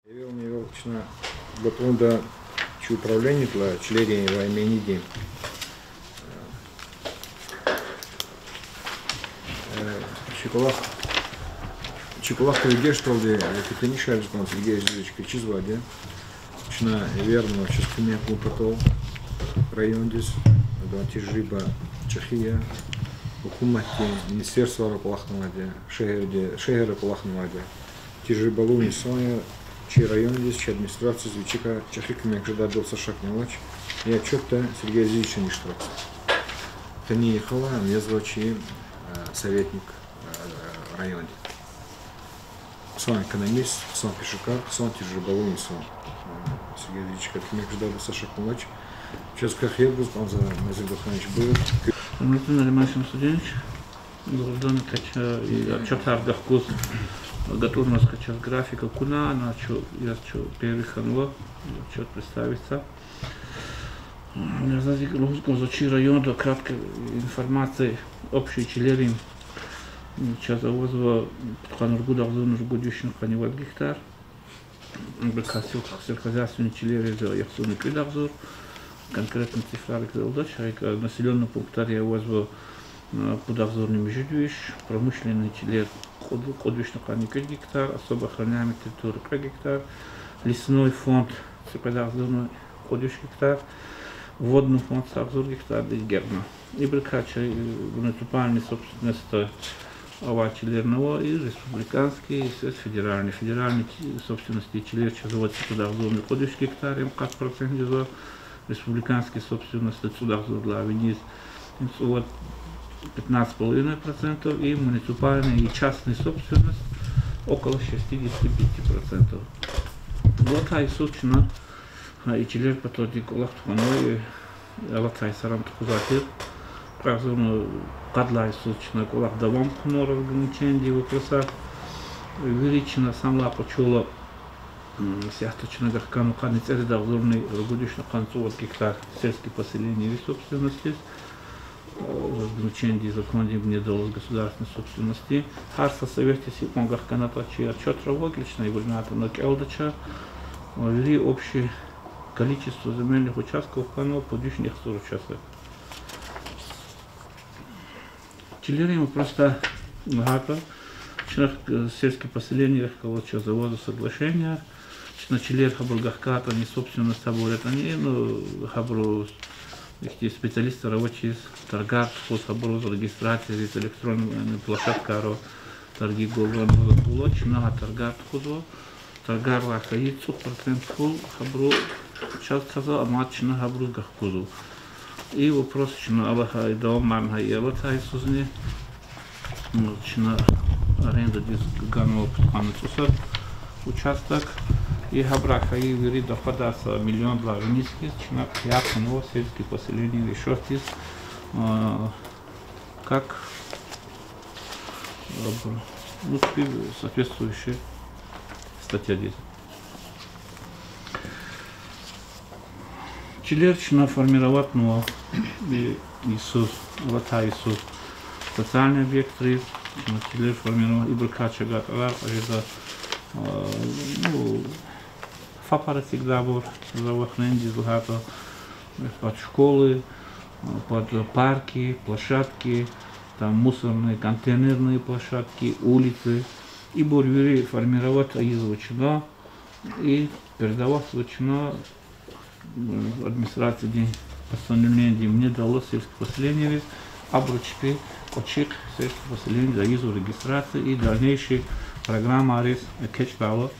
Невелчно готовда чи управление для членов военной день. Чекулах поведешь, что ли, это не шаришь, там сидишь, чизва, да? Чна верно, сейчас ты меня купил район здесь, да, тяжиба Чехия, Хукумати, Министерство Рапалахнаваде, Шехер Рапалахнаваде, тяжиба Луни Соня, чей район здесь, чья администрация, звучика Чехиками, когда дался шаг на ночь, и отчет-то Сергей Азизович не штраф. Это не ехала, а меня звучи советник района. Сон экономист, сон пешекар, сон тяжелоболный сон. Сергей Ильич, как мне когда дался шаг на ночь. Сейчас как я был, он за Назим Баханович был. Млетун Алимасим Студенч, Гурдан Кача и Чатар Дахкус. Готов нас качать графика куна, начал я переханва, отчет представиться. Я знаю, что зачи район до краткой информации общей чилерим. Сейчас завозва ханургу дахзу нургу дюшин ханиват гектар. Бекасил сельскохозяйственный чилери за яхсуны кридахзур. Конкретно цифра рекордоч, населенный пункт я возва Кудахзорный междуиш, промышленный чилер ходвишно хани 5 гектар, особо охраняемый территория 5 гектар, лесной фонд Кудахзорный ходвиш гектар, водный фонд Сахзор гектар 10 герна. И брикача муниципальной собственности чилерного и республиканский, и федеральный. Федеральной собственности чилер завод Кудахзорный ходвиш гектар, МК% за республиканской собственности Кудахзор для Вениз. 15,5% и муниципальная и частная собственность около 65%. Латай сучна и чилер потоди колахтханой латай сарам тхузатир правзону кадлай сучна колах давам хнор ограничений вопроса величина самла почула сяхточна гаркану канец эдавзорный рогудишна канцу от гектар сельских поселений и собственности разграничение законов не дало государственной собственности. Харса совете сипонгах каната чьи отчет работличный губернатор Нокелдача ввели общее количество земельных участков планов подвижных 40 участков. Чилерим просто багато. Сельские поселения колоча завода соглашения. На чилер хабургахката не собственность хабурет они, но хабру специалисты рабочие торгар, хабру регистрации электронной площадка торги голова булоч на торгар худо торгар лахаит 100% хул хабру сейчас сказал матч на хабру гахкуду. И вопрос на Аллаха и дома на елотай сузни на аренда дис ганов панцусар участок и хабраха и вери дохода с миллион для венискис на пятого сельских поселений еще здесь как ну, соответствующая статья 10. Чилерчина формировать но Иисус, Лата Иисус, социальный объект, чилер формировать и бракача гатала, это фапара всегда был здравоохранение, багато под школы, под парки, площадки, там мусорные, контейнерные площадки, улицы. И бурвери формировать изучено и передавать изучено администрации день постановления мне дало сельское поселение, обручки, очик сельское поселение за изу регистрации и дальнейшие программа арес кечбало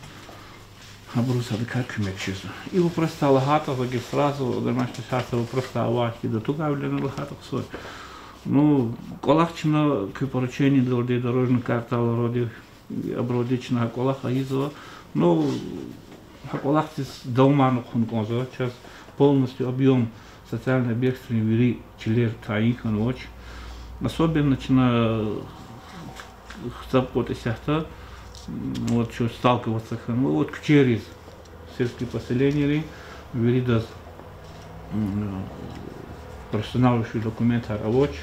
обруса как мечизу. И вопрос лахата регистрацию, домашний шахта вопрос авахи до туга влена лахата ксой. Ну, колахчина к поручению долде дорожный квартал роди обродична колаха изо, но колахтис дома хункозо сейчас полностью объем социальной объектов вери чилер таиха ночь. Особенно начина заботиться сяхта вот что сталкиваться ну вот через сельские поселения вери даст профессиональный документ рабочий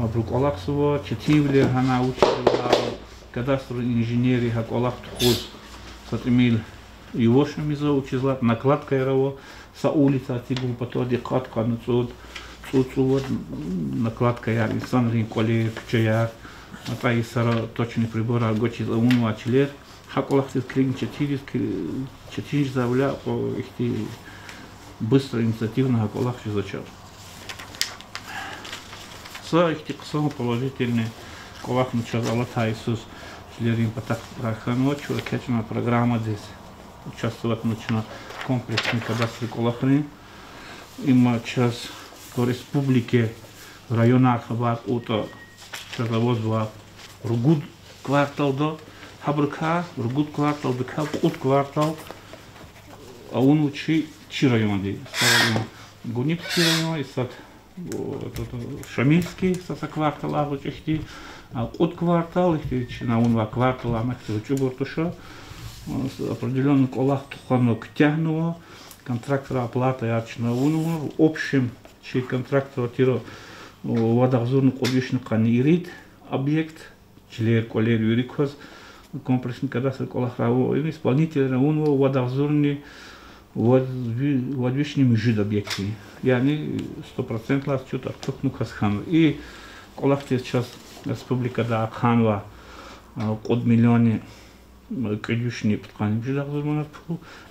Абрук Алаксова, Четивле, она учила кадастровой инженерии, как Алак Тхуз, Эмиль его шамиза учизлат, накладка яраво, са улица атигу потом декатка на цуцувод, накладка яр, инсан рин коле кчаяр, а и сара точный прибор, а гочи за уну ачилер, хаколахтис крин четирис завля по ихти быстро инициативно хаколахти зачал. Са ихти ксам положительный колах начал Аллаха Иисус члерим потак рахано, чуракечна программа здесь. Участвовать начала комплексный кадастр колахрин. Има час по республике в районах хабат ута чазавоз ва ругуд квартал до хабрка ругуд квартал бекал ут квартал а он учи район ди гуникский район и сад шамильский саса квартал а учи а ут квартал их на он ва квартал а махтер чубуртуша определенный колах туханок тягнуло контрактора оплата ячна уну в общем чей контрактор тиро водоразорный объект канирит объект члер колер юрикоз комплексный кадастр колахраво исполнитель уну водоразорный водвичный межид объекты яни 100% лас что-то токну касхан и колахте сейчас республика да ханва от миллионы кадюшни подкани жидахзурманат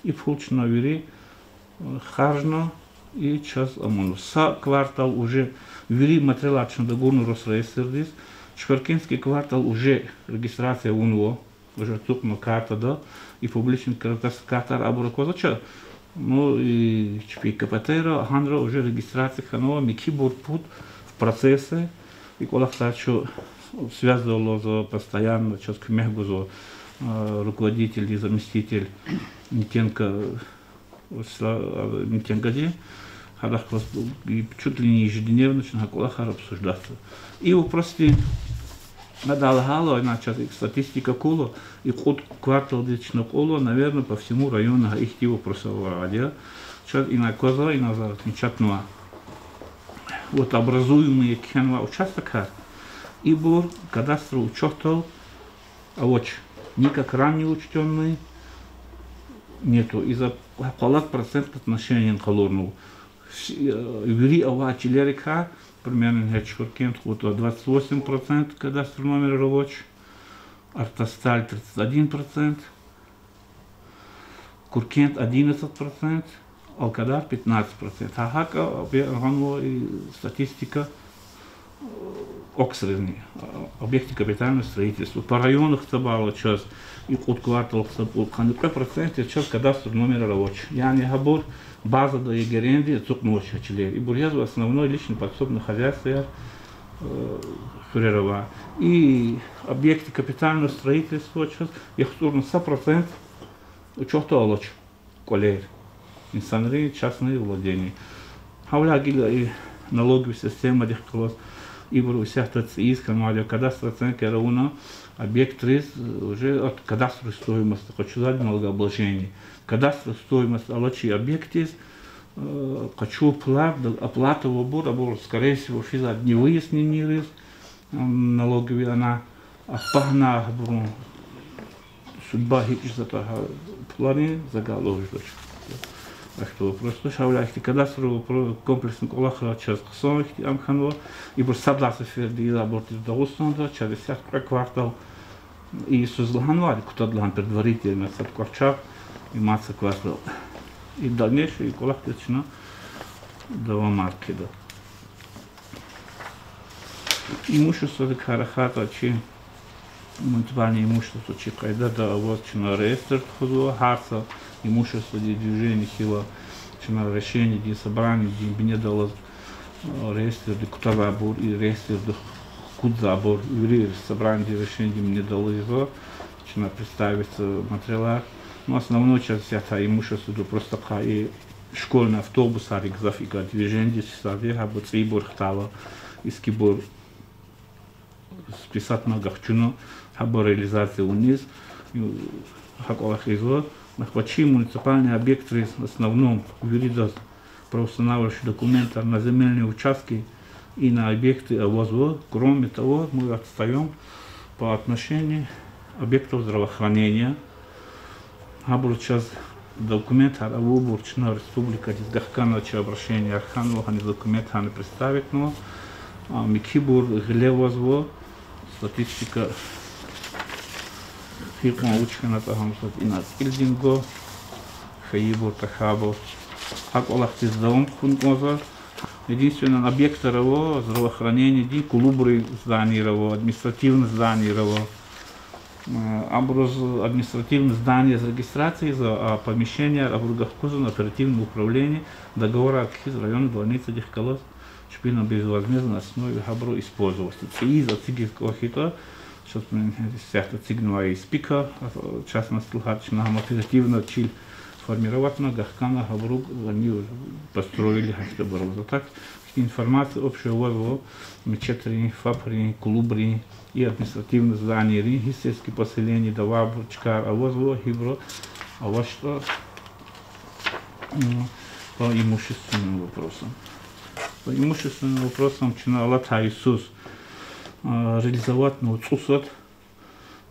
и получено вери харжно и час амону. Са квартал уже вери материалачно догону Росреестрдис, Шкаркинский квартал уже регистрация УНО, уже тукна карта да и публичный картар абуракозача. Ну и чпи КПТР, хандра уже регистрация ханова, микибур пут в процессе и колахтачу связывало за постоянно час кмехгузо руководитель и заместитель Митенко Митенгади, и чуть ли не ежедневно Хакулахар обсуждаться. И вопросы надалгало, иначе статистика куло, и ход квартал дична куло, наверное, по всему району их вопросов радио. Сейчас и на коза, и на замечательного. Вот образуемые кенва участка, и бур кадастру учетал, а вот никак ранее учтенный нету. Из-за палат процент отношения к колорну. Вери ава чилерика, примерно хечкоркент, вот 28% кадастр номер рабочий, Артосталь 31%, Куркент 11%, Алкадар 15%. А хака и статистика оксрезни, объекты капитального строительства. По районах табало час и от кварталов табал. Какой процент час кадастр номер рабочий. Я не говорю база до егеренди цук ночи чилер. И бурьязу основной личный подсобный хозяйство фурерова. И объекты капитального строительства час их турно 100% учета олоч колер. Инсанри частные владения. Хавля гиля и налоговая система дихкалос. И у всех тут искано, кадастр оценки рауна, объект 3 уже от кадастровой стоимости, хочу дать налогообложение. Кадастровая стоимость алачи объект есть, хочу оплата в обор, скорее всего, физат не выясненный риск, налоговая она, пахна, судьба хикчиса плане заголовочка. Так что просто шавляхти кадастровый комплексный колахра час ксонхти амханва и бүр садласа ферди работы до Русланда через квартал и сузлаханвали кутадлан предварительно сад кварчар и маца квартал и дальнейшее колахти начина до маркета. Имущество декарахата чи муниципальное имущество чи кайда да вот чина реестр ходило харса имущество движения хила чина решение ди собрание ди не дало реестр ди кутабор и реестр ди кудзабор и собрание решение ди не дало его чина представится материал. Но основной часть это имущество до просто и школьный автобус арикзафика движение саде хабо цибор хтала искибор списать на гахчуно хабо реализация униз хаколах изо нахвачи муниципальные объекты в основном юридос правоустанавливающие документы на земельные участки и на объекты ОВОЗ. Кроме того, мы отстаем по отношению объектов здравоохранения. Хабур час документ Арабурчна республика Дизгахкана че обращение Арханова, они документ они представить, но Микибур Глевозво, статистика фирма учена тахамсат инат Ильдинго, Хаибур Тахабо, Аколахтис Даум Хункоза. Единственный объект его здравоохранения, ди клубры зданий его, административное здание его, административное здание с регистрацией за помещение Абургахкуза на оперативное управление договора из района больницы Дихкалос, чтобы на безвозмездной основе Хабру использовался. И за цигельского хита, сейчас мы цигнула и спика, частности на оперативно чиль формировать на Гахкана Хабру, они построили Хачтабару. Так, информация общего возраста, мечетри, фабри, клубри и административные здания, сельские поселения, Давабр, Чкар, а возраста Хибро, а вот что по имущественным вопросам. По имущественным вопросам Аллата Иисус реализовать цусот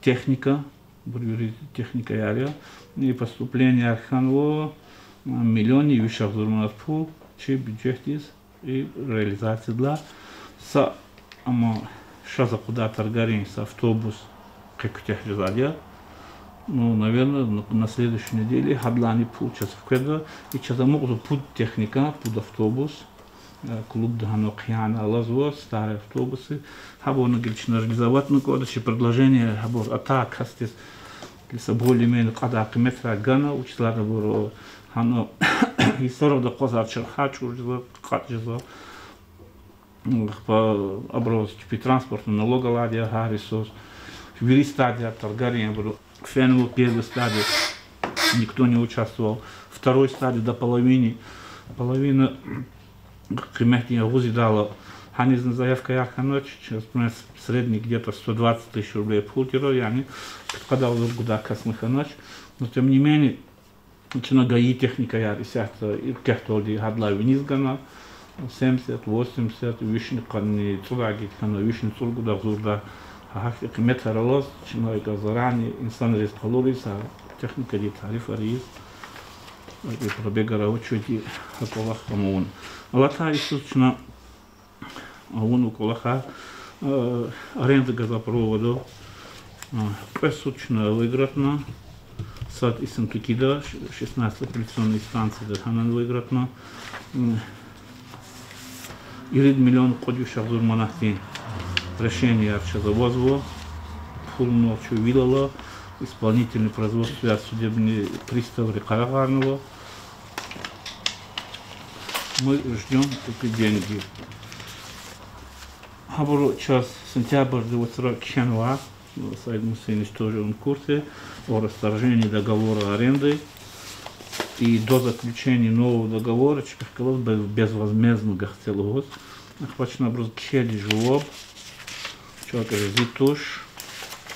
техника, техника ярия, и поступление Арханова миллионы вишах зурматфу, че бюджет и реализация для с шаза куда торгарин с автобус как технизадия. Ну, наверное, на следующей неделе хадлани получится в кведра и что-то могут путь техника, путь автобус, клуб Даханокьяна, Лазво, старые автобусы. Хабор на гречна реализовать, ну, когда предложение хабор атак хастис لسه بقول من قطع قيمتها جانا وشلا ربورو هنو يصيروا ده قصار شرحات وجزء قط جزء أبرز في ترانسبورت налога ладья Харисос ввели стадия торгарения было феновый первый стадий никто не участвовал второй стадий до половина قيمتها غزي дала Ханизна заявка яха ночь, сейчас средний где-то 120 тысяч рублей пултера, яни, когда уже года космыха ночь, но тем не менее, начина гаи техника яри сяхта, и кехтоли хадла вниз гана, 70, 80, вишни канни цураги, кана вишни цургуда взурда, ахахи кимета ралос, чина и газарани, инсан рез калорис, а техника ди тариф ариз, и пробега раучуди, хаколах хамун. Аллата Иисус чина он у Колаха аренда газопровода пресучно выигратна сад Исенкикида 16 апелляционной станции Даханан выигратна Ирид миллион кодю шахзур монахти решение арчазавозво фулночу вилала исполнительный производство судебный пристав Рекарагарного. Мы ждем эти деньги. Хабуру час сентябрь 20 января Сайд Мусейн уничтожен курсе о расторжении договора аренды и до заключения нового договора Чехкалос безвозмездно гахцелогос. Охвачено образ кшели жлоб, человек зитуш,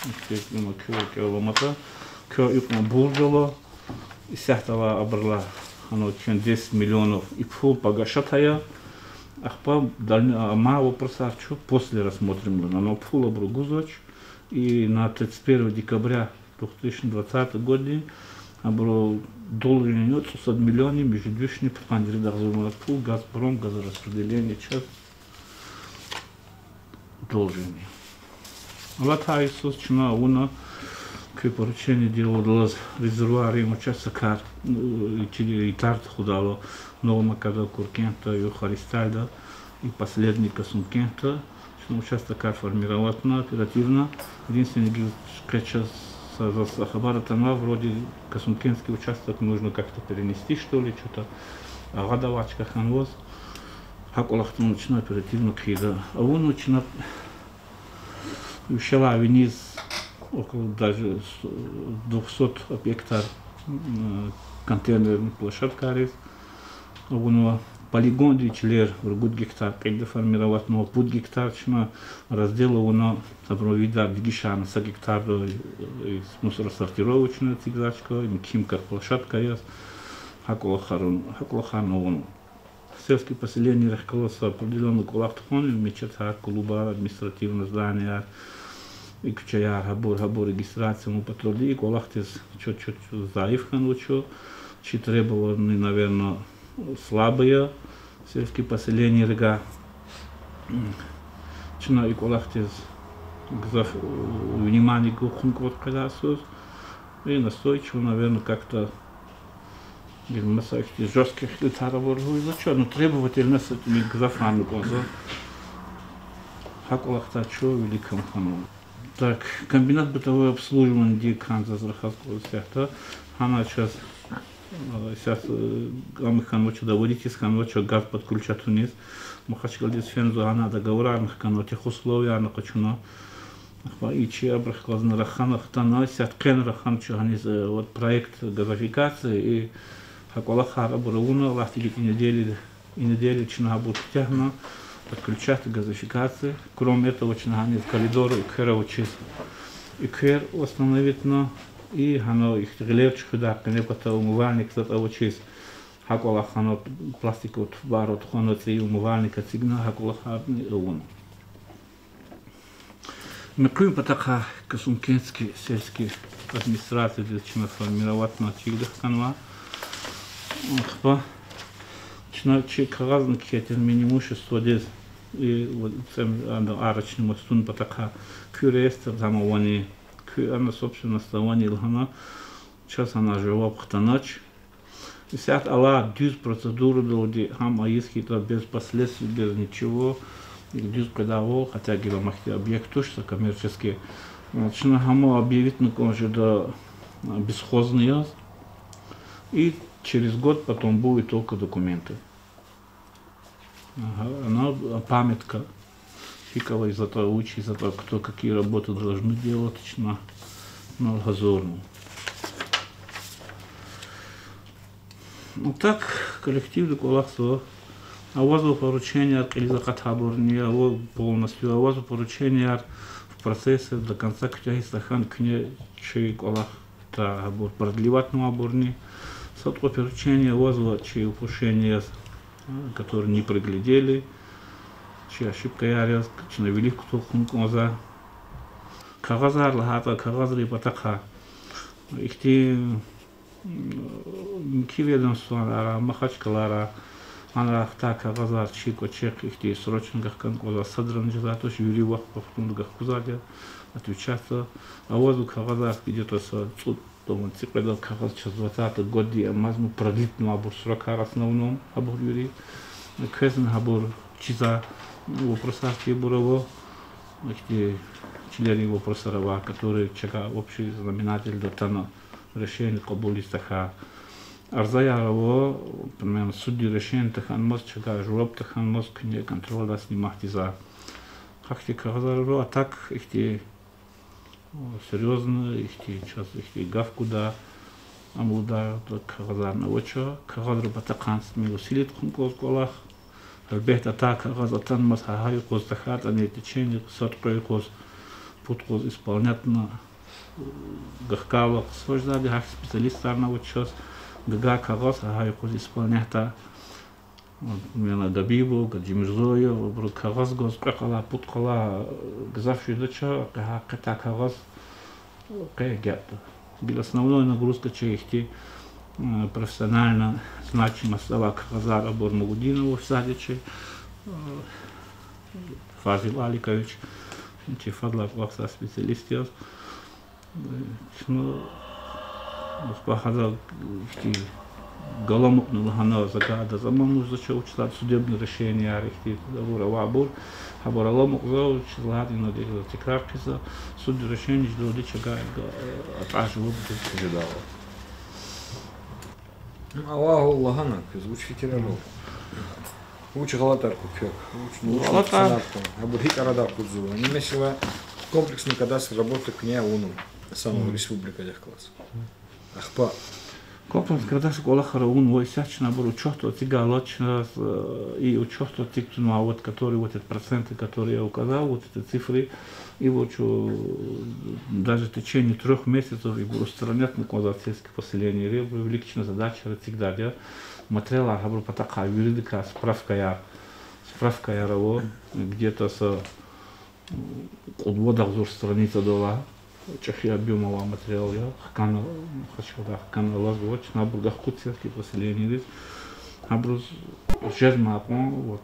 естественно, киломата, киломата бурдало, и сяхтала обрала, оно 10 миллионов и пол погашатая. Ахпа мало вопроса, что после рассмотрим, но пула Бругузоч и на 31 декабря 2020 года абро должен 100 миллионов междующий пандри дарзумар пул Газпром газораспределение час должен. Аллата Иисус чина уна к поручению делал резервуар ему час кар и тарт худало нового когда Куркента и Харистальда и последний Касункента, что сейчас такая формирована оперативно. Единственный сейчас за Хабара Тана вроде Касункенский участок нужно как-то перенести что ли, что-то. А Гадавачка Ханвоз, Хакулахтун начина оперативно кида. А он начина вещала вниз около даже 200 гектар контейнерных площадка рез. Он полигон дичлер гуд гектар, когда формировать но путь гектар чма раздела он собровида дигишана с гектар из мусоросортировочная цигзачка, кимка площадка есть, хакулахан он сельские поселения Рахкалоса определенно кулахтхон, мечетар, клуба, административное здание, и кчая хабур регистрация му потруди, и колахтис чуть-чуть заивхан учу, чи требованы, наверное, слабые сельские поселения рега. Чина и колахтис внимание к ухункот кадасус, и настойчиво, наверное, как-то жестких литаров организацию, но требовательность этими графами конца. Хакулахта чё великом хану. Так, комбинат бытового обслуживания Диканза Зарахатского сектора. Она сейчас амыханвачу доводить из ханвачу газ подключат вниз. Махачкалдис фензу она договорных канал тех условий она качуна. И че обрахлаз на раханах тана сят кен рахан чуганиз вот проект газификации и хакулахара бурауна лахтики недели чина будет тягна. Подключать газификации. Кроме этого, чинганит коридоры и кера учись. И кер установить на и оно их релевчик да, конечно, умывальник за того учись. Хакула хано пластиковый барот хано цей умывальник отсигна хакула харни он. Мы кроем потака касумкинский сельский администрации для чина формировать на чигдах канва. Хпа. Чина чик разных термин имущества здесь. И вот арочный мостун потака кюрестер замовани она собственно основание илхана сейчас она жива пхтанач и сят алла дюз процедуру доди хам аискита без последствий без ничего и дюз кадавол хотя гиломахти объект точно коммерческий начина хамо объявить на конже до бесхозный и через год потом будет только документы. Ага, она памятка фикала из-за того, из-за того, кто какие работы должны делать на газорну. Ну так, коллектив коллапсо. А у вас поручение от Элизакатхабурни, полностью, а у вас поручение в процессе до конца Кутяхистахан кне чей коллах та абур продлевать на абурни. Сотко поручение у вас чей упущение которые не проглядели, чья ошибка ярез, чья навели кто хункоза. Кагазар лахата, кагазри потака. Их те киведомства, махачкалара, анрахта, кагазар, чико, чек, их те срочных конкоза, садран джазатош, юри вах, пахтунгах кузадя, отвечаться. А возу кагазар где-то со Тому цикл кагаз час 20 год мазму продлит на абур 40 основном абур юри. Кэзен абур чиза вопросах бурово, эти члены вопроса рава, которые чека общий знаменатель до тана решения кабулистаха. Арзая раво, примерно судьи решения тахан мост чека журоб тахан мост кне контроль да снимахти за. Как те кагазаро, а так их те серьезно, их сейчас их гавку да, амуда кагазар на очо, кагазар батакан с ми усилит хункоз голах, албехта та кагазатан мас хахай коз тахат, они течение соткой коз путкоз исполнять на гахкалах, сождали хах специалист на очо, гага кагаз хахай коз исполнять та, меня добибу, гаджимзою, брут кагаз гоз пракала путкала газавший доча, ката кагаз кэгята. Бил основной нагрузка чехти профессионально значимо слова кагазара Бормагудинова в садиче, Фазил Аликович, фадла класса специалистов, ну, похазал Голомок на Лахана загада заману зачем читать судебные решения архитектуры договора вабур, хабор Голомок зау читать на дело текраркиза судебные решения до дичага отражу будет ожидало. Аллаху Лахана, звучит тяжело. Лучше галатарку кек, лучше галатарку, а будет хикарадарку зуба. Не месила комплексный кадастр работы кня уну самого республика класс. Ахпа. Комплекс кадастр колахара ун войсячна был учет от тигалочна и учет от тиктуна вот который вот эти проценты, которые я указал, вот эти цифры и вот что даже в течение 3 месяцев и было устранять на казахстанских поселений ребра величина задача всегда да материала хабр потака юридика справка я раво где-то с قدوة غزور страница дола. Чехия объемала материал я. Хкана, хочу да хкана лазгоч на бургах кутцевский поселение. Абрус жезма вот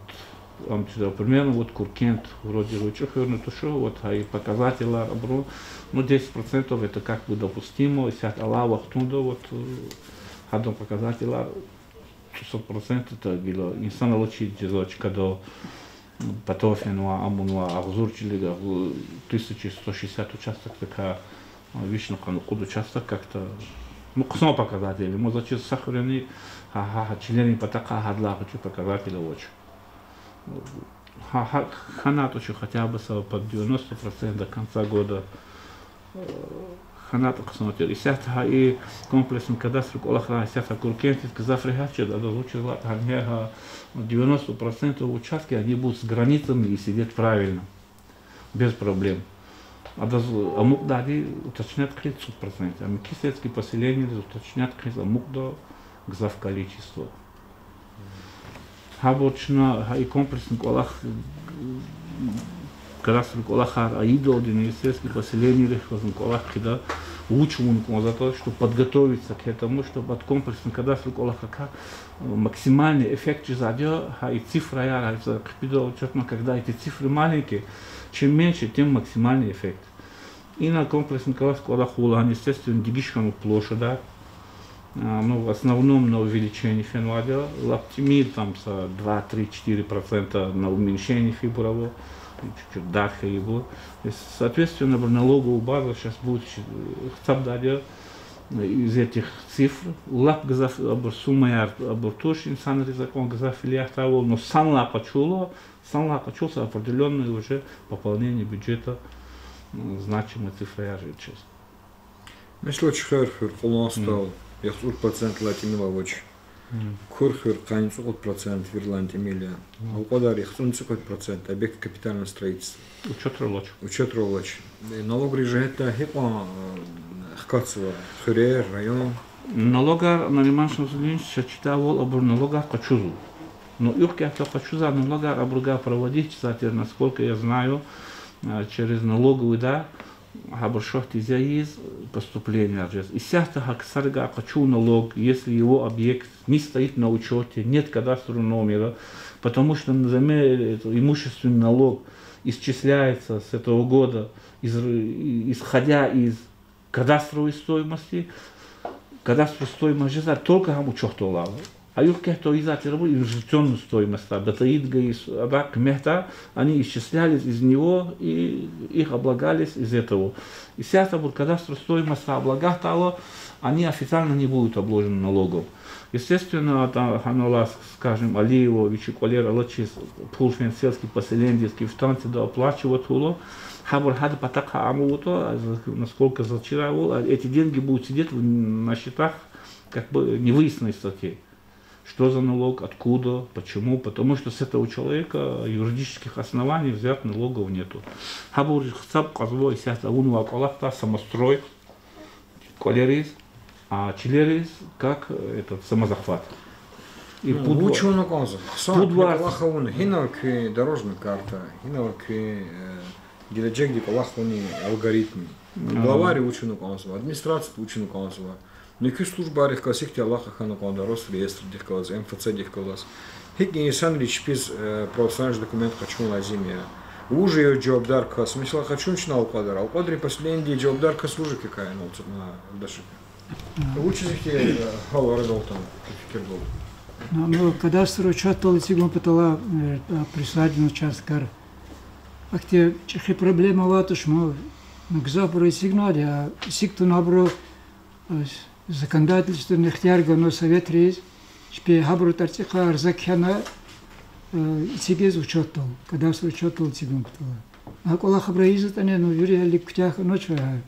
примерно вот Куркент вроде Ручухерна тушу, вот и показатели абру, ну 10% это как бы допустимо, если от Аллаха туда вот одно показателя 100% это было инсан лучше дизочка до Патофенуа, Амунуа, Ахзурчилига, 1160 участок такая вишну куда участок как-то ну ксно показатели, мы зачем сахарный члены потака хадла хочу показатели очень. Ханат еще хотя бы под 90% до конца года ханат посмотрели. Сейчас и комплексный кадастр колохрана сейчас Куркентис казафрихачи да лучше 90% участки они будут с границами и сидеть правильно без проблем. А мукдади уточнят 30%, а микисецкие поселения уточнят мукда гзав количество. Хабочна и комплексный колах кадастр колахар аидо один сельских поселений лихвазн колах кида учун за то, чтобы подготовиться к этому, чтобы от комплексного кадастра колаха максимальный эффект задел, и цифра я когда эти цифры маленькие, чем меньше, тем максимальный эффект. И на комплексном кадастре колаха естественно дигишкану площадь. Ну, в основном на увеличение фенвадия, лаптимир там с 2-3-4% на уменьшение фибрового, чуть-чуть даха его. Соответственно, налоговая база сейчас будет из этих цифр. Лап газав сумма абортуш инсан закон газав ильяхтавол, но сам лапачуло определенное уже пополнение бюджета значимой цифры я же сейчас. مثل چخرخر قلناستال يخطر % لاتيميلا وجه كورخر قانون 100% вирлантимиля а уقدر يخطون 100% объект капитального строительства учет ролоч налог режета хипа хкацева хрер район налога на риманшем зелень читал обр налога качузу но их я качуза налога обруга проводить кстати насколько я знаю через налоговый да Хабаршохт из поступления. И сяхта хаксарга хочу налог, если его объект не стоит на учете, нет кадастрового номера, потому что имущественный налог исчисляется с этого года, исходя из кадастровой стоимости, кадастровая стоимость жизни только ему что-то лало. А юрке то изати работы инвестиционную стоимость, да таидга из абак мехта, они исчислялись из него и их облагались из этого. И сейчас кадастровая стоимость облагах того, они официально не будут обложены налогом. Естественно, там ханула, скажем, Алиево, Вичиколера, Лачис, Пулшин, сельский поселение, в станции да оплачивают хуло, хабар хада патака амуто, насколько зачаровал, эти деньги будут сидеть на счетах как бы невыясненной статьи. Что за налог, откуда, почему? Потому что с этого человека юридических оснований взять налогов нету. Хабур хцап казвой сята унва колахта самострой, колерис, а чилерис как этот самозахват. И лучше он оказывает. Колахаун, хинок дорожная карта, хинок геледжек колахауни алгоритмы. Главарь учен оказывает, администрация учен оказывает. Никакие службы арихкасихти Аллаха ханаканда рос реестр дихкалас, МФЦ дихкалас. Хикни инсан личпиз профессиональный документ хочу на зиме. Уже ее джобдарка, смысла хочу начинал квадр, а квадри последний джобдарка служи какая, ну на даже. Лучше зихти халвара долтан, фикер был. Ну, кадастр учет толцигом потала присадину часткар. А где чехи проблема ватуш, мы гзапру сигнали, а сикту набру законодательство нехтярга, но совет рейс, что хабру тарчиха арзакхана цигез учетал, кадастр учетал цигом потала. А кола хабраиза тане, ну юрия липктях ночь а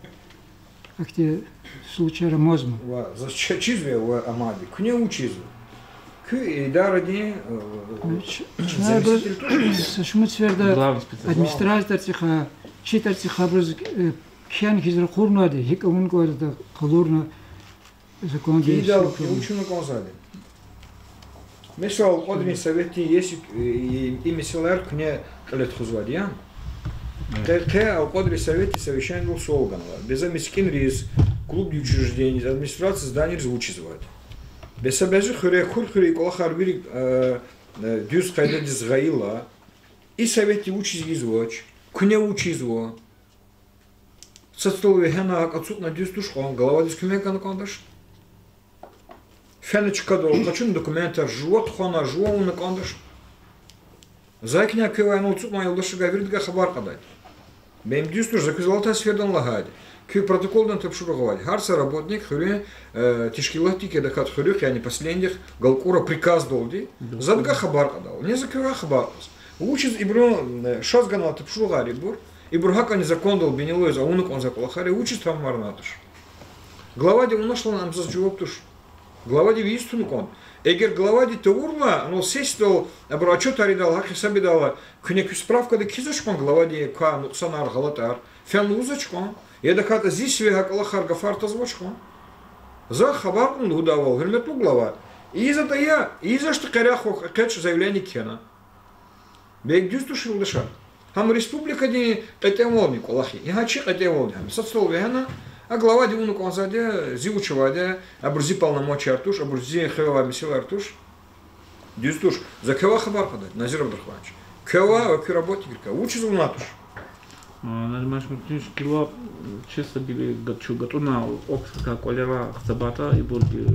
где случай рамозма. За чизве в Амади, к не учизу. К и даради. Шмуцверда администратор тиха, читар тиха брыз кхян хизра хурнади, хикамун года халурна закон действия. Учено конзали. Мисал, один совет есть и мисалер к не лет хузвадьян. Те алкодри совете совещание был солганова. Без мискин рис, клуб учреждений, администрация зданий звучит. Без обязы хуря хурхури колахарбiri düz kayda dizgayla и совете учить извоч, куне учить изво. Состолове хена акацут на düz тушкон, голова дискумека на кондаш. Фенечка дол, качун документар живот хона живо на кондаш. Зайкня кевай на уцут на елдаши гавирит га хабар кадай. Бем düz туш закузалта сфердан лагади. Кю протоколдан топшуровать. Харса работник хюре тишкилатике дахат хюрюх, я не последних, галкура приказ долди, задга хабар кадал. Не закрывай хабар. Учит ибро шазгана топшугари бур, ибро хака не закон дол бенилой за унук он заколахари, учит там марнатуш. Главади он нашла нам за джуоптуш. Главади вистунук он. Эгер главади то урла, но сестол, абро ачот аридал, хахи сабидала, кнек справка да кизашкон главади ка нуксанар галатар, фен узачкон. Я доката здесь вегакалахар гафарта звучкон. За хабар он удавал, вермету глава. И за-то я, и за что коряху кэч заявление кена. Бег дюз тушил дыша. Хам республика не катемолник Аллахи. И хачи катемолник. Соцтол вегана, а глава дивуну конзаде, зиучеваде, абурзи полномочия артуш, абурзи хэва месила артуш. Дюз туш. За кева хабар подать, Назир Абдрахманович. Кева, оки работника, учит у натуш. Нажимаешь кило чисто били готуна окска колера хтабата и бурги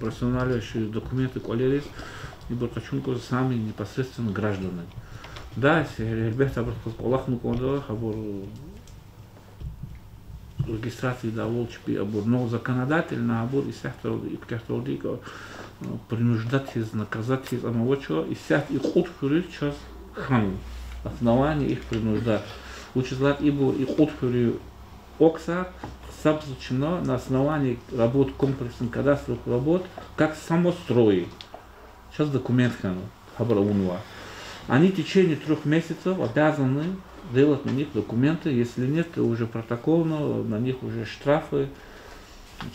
профессиональные документы колерис и буркачунку сами непосредственно граждане. Да, ребята Аллах нукондо хабур регистрации да волчпи абур, но законодательно абур и сектор и птехтолдика принуждать из наказать из амовочо и сект их утфурит час хан основание их принуждать. Учислат ибо и отфури окса собственно на основании работ комплексных кадастровых работ как самострои. Сейчас документ хабраунва. Они в течение 3 месяцев обязаны делать на них документы, если нет, то уже протокольно, на них уже штрафы.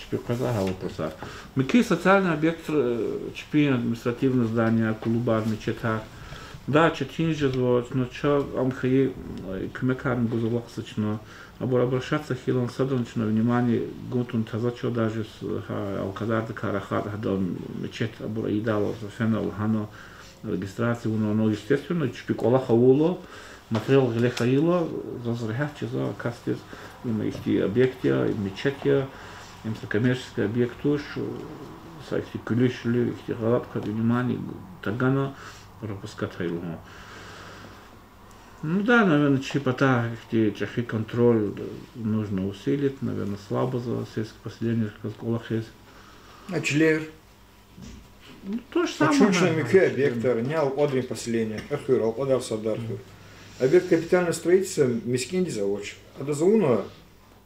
Теперь вопроса. Мики социальный объект, теперь административное здание, клубарный четар. Да, четинже звать, но что амхи кмекарн гузовоксочно, обращаться хилон садончно внимание гутун тазачо даже с алкадар карахат хадон мечет абураидало фенол хано регистрации но естественно чпикола хавуло материал глехаило зазрехаче за кастис има их объекты мечетя им коммерческий объект уж сайти ключли их галапка внимание тагано пропускать его. Ну да, наверное, чипота, чахи контроль нужно усилить, наверное, слабо за сельских последних школах есть. А члер? Ну, то же самое. Почему микро объекты, не алкодрин поселения, ахюр, алкодар садархюр. Объект капитального строительства мискинди заводч. А до зауна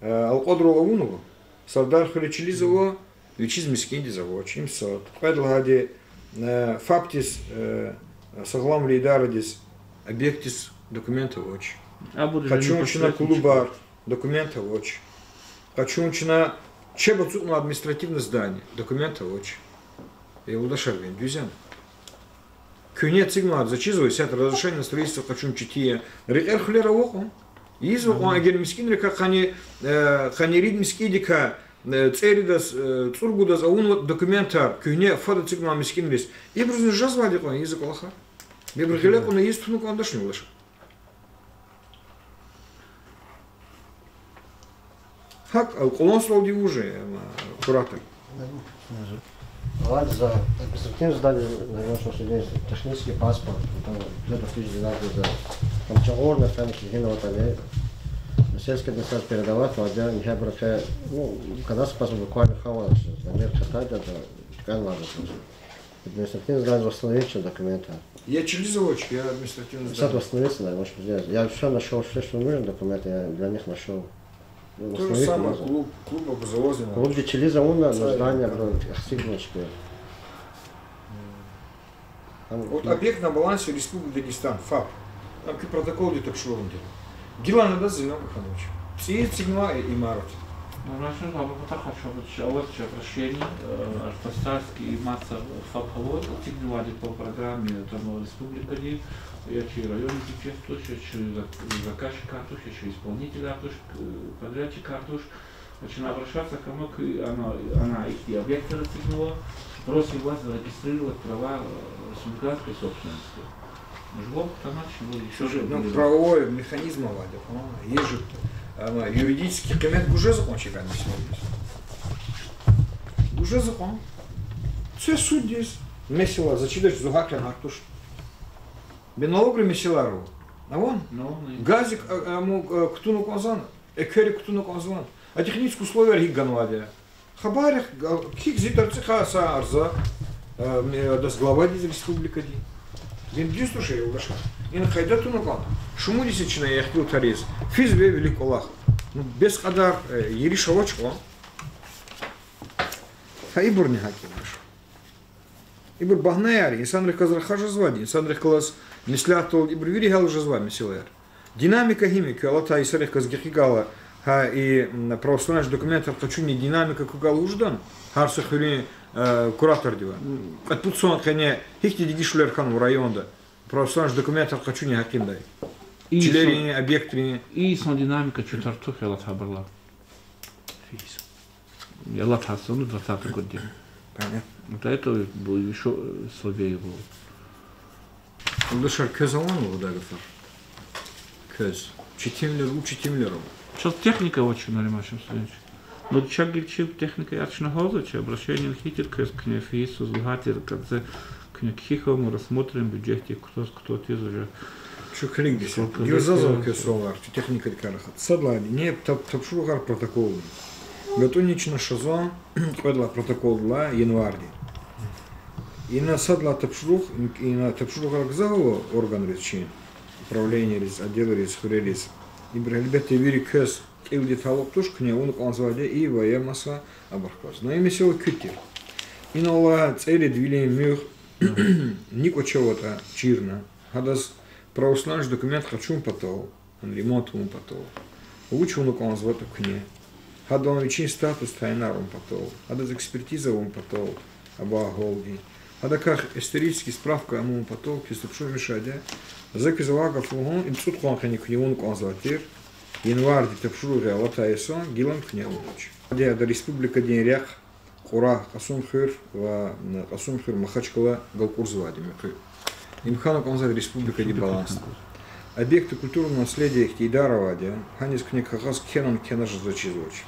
алкодру лавуну, садархюр чилизово, вичиз мискинди заводч. Им сад. Предлагади фаптис Саглам Лейдарадис, объектис документа воч. Хочу учина клубар, документа воч. Хочу учина чебацу на административное здание, документа воч. И удашарвин, дюзян. Кюне цигнат зачизывай, сят разрешение на строительство хочу чития. Ритер хлера воху. Изо он агер мискин река хани рид мискидика церидас цургудас аун документа кюне фада цигнат мискин рис. И брузин жазвади он язык Аллаха. Бебрхилек он есть ну кондашни лаш. Фак, колон слоди уже куратор. Ладно, за административное здание, наверное, что технический паспорт, там где-то в 2012 году, там чагорно, там кигино вот але, сельская администрация передавать, но я не бракая, ну, когда паспорт буквально хавал, намер читать это, как надо. Административное здание восстановить документы. Я челизовоч, я административное здание. Сейчас восстановиться, да, может сделать. Я все нашел, все, что нужно документы, я для них нашел. То же самое, клуб образовательный. Клуб Челиза умер, но здание сигночки. Вот объект на балансе Республики Дагестан, ФАП. Там протокол где-то пшел. Гила надо зимой как ночь. Все сигналы и марот. Раньше было так хорошо, что вот обращение, Артастарский и масса фабхолот, отсигнували по программе там республика, я через район чувствую, через заказчик картуш, через исполнитель картуш, подрядчик картуш, начинаю обращаться к кому, она их объекты отсигнула, просит вас зарегистрировать права республиканской собственности. Жлоб, там начали еще. Ну, правовой механизм владел, есть же юридический коммент уже закончил, а не сегодня. Уже закон. Все суть здесь. Месила, зачитать зугаклен артуш. Бенологры месилару. А вон? Газик, ктуну конзан, экери ктуну конзан. А технические условия гигганвадия. Хабарих, кик зитарциха саарза, das глава из республики. Він дійсно ще є у Лаша. Він хайдату на кон. Шуму десятчина я хотел тарез. Физве велик Аллах. Ну, без кадар ериша очко. Хаибур не хаки наш. Ибур багнаяр, инсан рехазар хажа звади, инсан рехалас мислятол, ибур вири гал уже звади мисилаяр. Динамика химики, Аллата и сарих казгихигала, ха и православный документ хочу не динамика кугал уждан. Харса хюри куратор дива. Отпутсон хане хихти дигишлер хан в районда. Православный документ хочу не хаким дай. Чилерини, объекты. И сон динамика чутартух ялат хабарла. Фис. Ялат хасону 20-й год. Понятно. Вот это был еще слабее был. Он дошел к залону ударифар. Köz. Çitimler. Сейчас техника очень налимашим следующий. Но чак гильчил техника ячна хоза, че обращение хитер к нефису, злгатер, как за книгхихо мы рассмотрим бюджете, кто ты уже. Şu kringdisi. Gözazal kösolar, техника дикарахат. Садла не тапшугар протокол. Готунично шазо, кодла протокол ла январди. И на садла тапшуг, и на тапшугар гзало орган речин, управление рез, отдел рез, хурелез. И бралбете вири köz ildi talok tuş kne onu konzvade и воемаса абархоз. Но ими сел кютер. И на цели двили мюх нико чего-то чирна. Хадас православный документ хочу потол, он ремонт ему потол. Лучше он конзвате кне. Хада он вечный статус тайнаром потол. Хадас экспертиза ему потол. Аба голди. Хада как исторический справка ему потол, кистопшу мешадя. Заказывага фугон и псут конкани кне он конзватир. Январь тапшуруга латайсон гилан княлуч. Где до республика деньрях хура касумхир ва касумхир махачкала галкурзвади мехи. Имхану конзад республика ди баланс. Объекты культурного наследия Хтидаровади ханис книг хагас кенан кенаж зачизоч.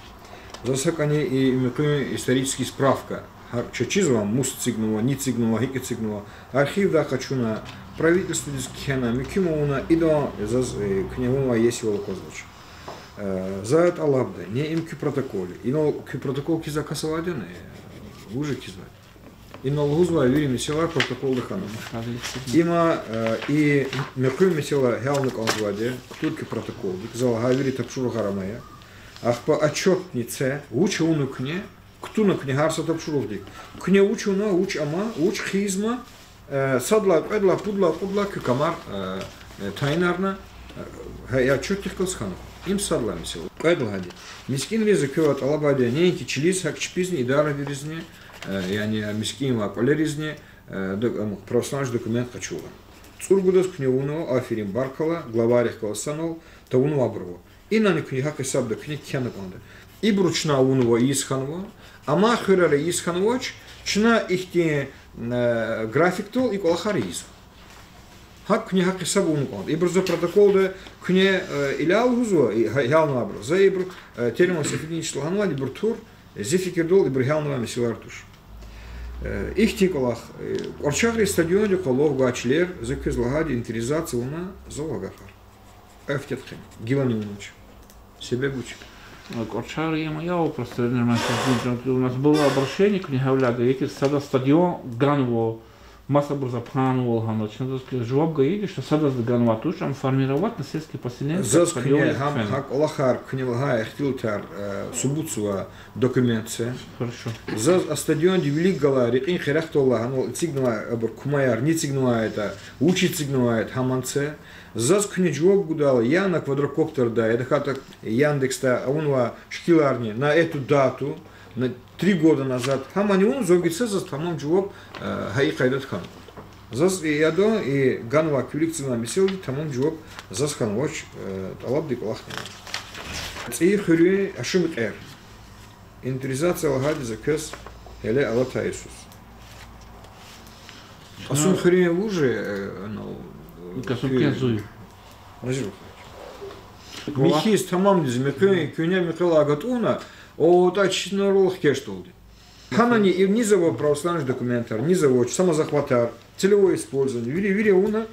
Засакани и мехи исторический справка. Чачизва мус цигнула, не цигнула, хики цигнула. Архив да хочу на правительство дис кена мекимуна и до княгуна есила козлач. За это алабда, не им ки протоколе. И но ки протокол ки закасаваден, уже кизвать. И но лгузва вири месила протокол дыхану. Има и меркуй месила хялны конзваде, только протокол. Дикзала гавири тапшуру харамая. Ах по отчетнице, учи уну кне, кто на книгарса тапшуру дик. Кне учи уна, уч ама, уч хизма, садла, эдла, пудла, кюкамар, тайнарна, я отчетник калсхану. Им садла месила. Эдлагади. Мискин лиза кюват алабаде, неньки чилис, хак чпизни, и дара виризне, я не мискин ма колеризне, православный документ хачула. Цургудас кневуно, афирим баркала, главарих каласанол, тауну абрво. И на книга касабда книг кенаконда. И бручна унова исханова, а махырара исхановач, чна ихте график тол и колахариз. Хак книга касабу унуконда. И брзо протокол да кне илял гузо, и ялна абро. За ибр термос эфигнический лаганвали буртур, зефикердол и брхялнова месилартуш. Ихте колах, орчагри стадионе колов гачлер, закизлагади интеризация уна золагахар. Эфтетхен, гилани унуч. Себе бучик. Корчар я просто у нас было обращение к Нигавляга, эти сада стадион Ганво масса бы запланировал, начинает жвоб гаиди, что сада заганвату, что формировать на сельские поселения. Заз кне хак олахар книлга эхтилтар субуцува документация. Хорошо. Заз стадион дивлик гала рекин херахтолла, ну цигнуа абр кумаяр не цигнуа это, учит цигнуает хаманце. Заз кне жвоб гудала, я на квадрокоптер да, это хата Яндекс-то, а он шкиларни на эту дату, на 3 года назад, хамани он зогится за тамам жвоб хаи кайдат хан. Заз и ядо и ганва кюлик цена миселди тамам жвоб заз хан воч талаб дик лахне. И хюри ашимит эр. Инвентаризация лагади за кес hele Алата Иисус. Асун хюри лужи, Касумке зуй. Назиру. Михис тамам диз кюня Михаила Агатуна, о тачно ролх кештолди. Ханани и низово православный документар, низово самозахватар, целевое использование, вири уна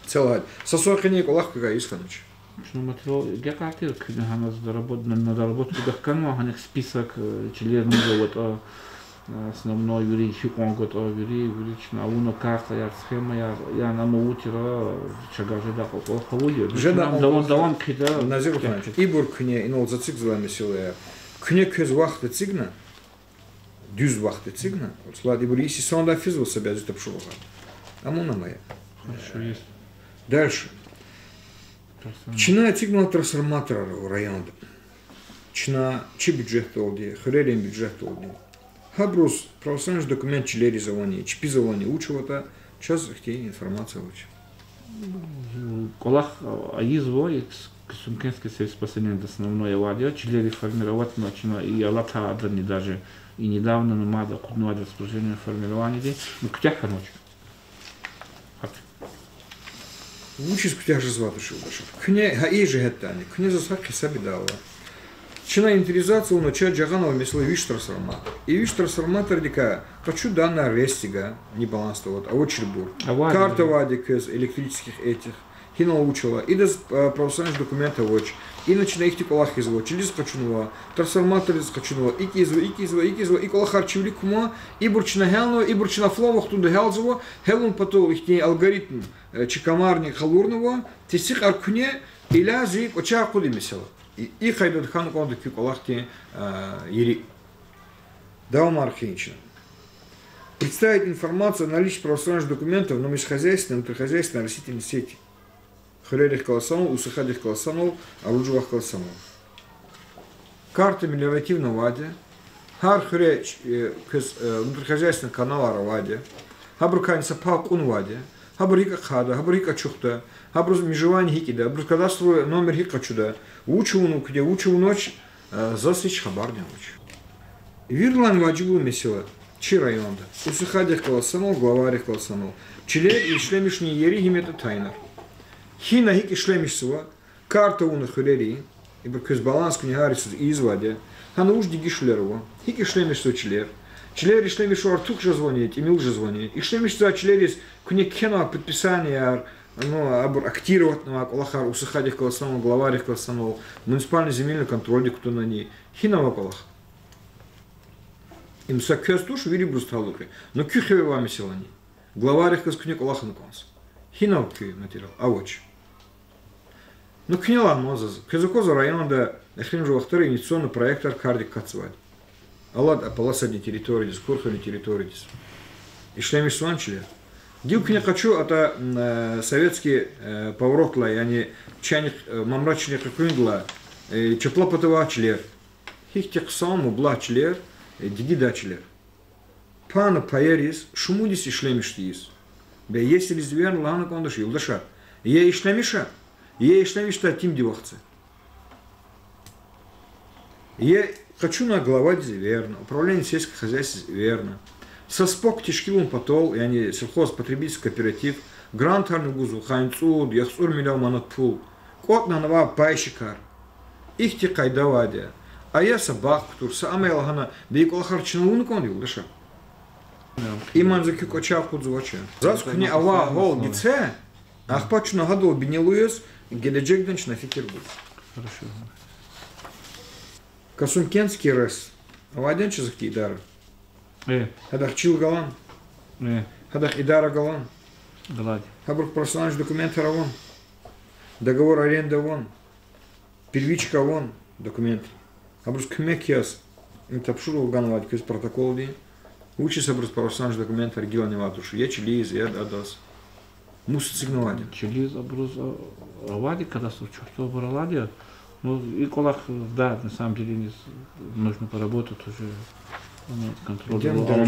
целая. Сосохани колах какая исханыч. Что материал, я картил, когда она на доработку дохкану, а них список членов вот основной вири хикон год вири на уна карта я схема я на моутира чага жеда по хавуди. Жеда давам кида. Назиру ханыч. Ибур кне инол зацик звами силая. Кне кез вахты цигна. Düz vakti цигна. Вот ибур иси сонда физул себя за топшулога. Амуна моя. Хорошо есть. Дальше. Чина цигнал трансформатора в районе. Чина чи бюджет олди, хрелен бюджет олди. Хабрус православный документ чилери завани, чпи завани учего-то, час хтей информация лучше. Колах аизво и Касумкенский союз последний основное вадио, чилери формировать начина и Алата Адрани даже и недавно намада кудну адрес служения формирования, ну ктяха ночь. Учись ктях же звату шилдаша. Кне хаи же геттани, кне засаки саби дала. Чина инвентаризация у начала Джаганова мисла виш трансформатор. И виш трансформатор дика хочу данная рестига, не баланс вот, а вот чербур. Карта вадик из электрических этих. Хина учила. И до православных документов воч. И начинает их колах изво. Через качунова. Трансформатор из качунова. Икизва. И колах арчивли кума. И бурчина хелнова. И бурчина фловах туда хелзово. Хелун потом их алгоритм чекамарни халурного. Тесих аркуне. Иля зик оча куди мисела. И хайдут хан конду ки колах те ири. Даум архинчин. Представить информацию о наличии православных документов на межхозяйственной и внутрихозяйственной растительной сети. Хрелих колосанул, усыхадих колосанул, оружевах колосанул. Карта мелиоративного ваде. Хар хреч внутрихозяйственный канал Араваде. Хабрукань сапак унваде. Хабрика хада, хабрика чухта. Хабруз межевание хикида. Хабруз кадастровый номер хикачуда. Учу где учу ночь. Засыч хабарня ночь. Вирлан ваджибу месила. Чи районда. Усыхадих колосанул, главарих колосанул. Чиле и шлемишни ери гимета тайнар. Хина хики шлемишсува, карта уна хулери, ибо көз баланс книгарисуз изваде, хана уж диги шлерова, хики шлемишсу члер, члери шлемишу артук же звонит, имил же звонит, и шлемишсу члерис кне кена подписание, ну, абур актировать на колахар, усыхадих колосанул, главарих колосанул, муниципальный земельный контроль, кто на ней, хина ваколах. Им са көз туш вири брусталуки, но кюхеве вами селани, главарих кне колахан конс. Хинал күй материал, авоч. Ну, княла мозаз. Кезукоза районда эхрим жуахтары инициационный проектор кардик кацвад. Алад апаласадни территории, скорхали территории. И шлемиш сванчили. Дил кня хочу, это советский поворотла, и они чайник мамрачный какуингла, чеплопотова члер. Хихтек саму бла члер, дигида члер. Пана паерис, шумудис и шлемиш тиис. Бе если лизвер лана кондаш юлдаша. Е ишлемиша. Е ишлемишта тим дивахцы. Я хочу на глава верно. Управление сельского хозяйства верно. Соспок тишкилун потол, и они сельхозпотребительский кооператив. Грант арнугузу, хайнцуд, яхсур миллион манат пул. Кот на нова пайщикар. Их те кайдавадия. А я собак, ктур, самая лахана, да и колахарчина луна кон юлдаша. Иман за кюкочав кудзувача. Заску не ава гол гице, ахпачу нагадал бинилуес, геледжекденч на фикиргуд. Хорошо. Касумкенский рес. Аваденча за ктидары. Хадах чил галан. Хадах идара галан. Гладь. Хабрук профессиональный документ вон. Договор аренды вон. Первичка вон. Документ. Хабрук кмекияс. Тапшуру ганвать кюс протокол ди. Учится брус профессиональный документ регионе ватуши. Я чилиз, я адас. Мусит сигналать. Чилиз брус авади, когда случай, что брала. Ну, и колах, да, на самом деле нужно поработать уже. Контроль.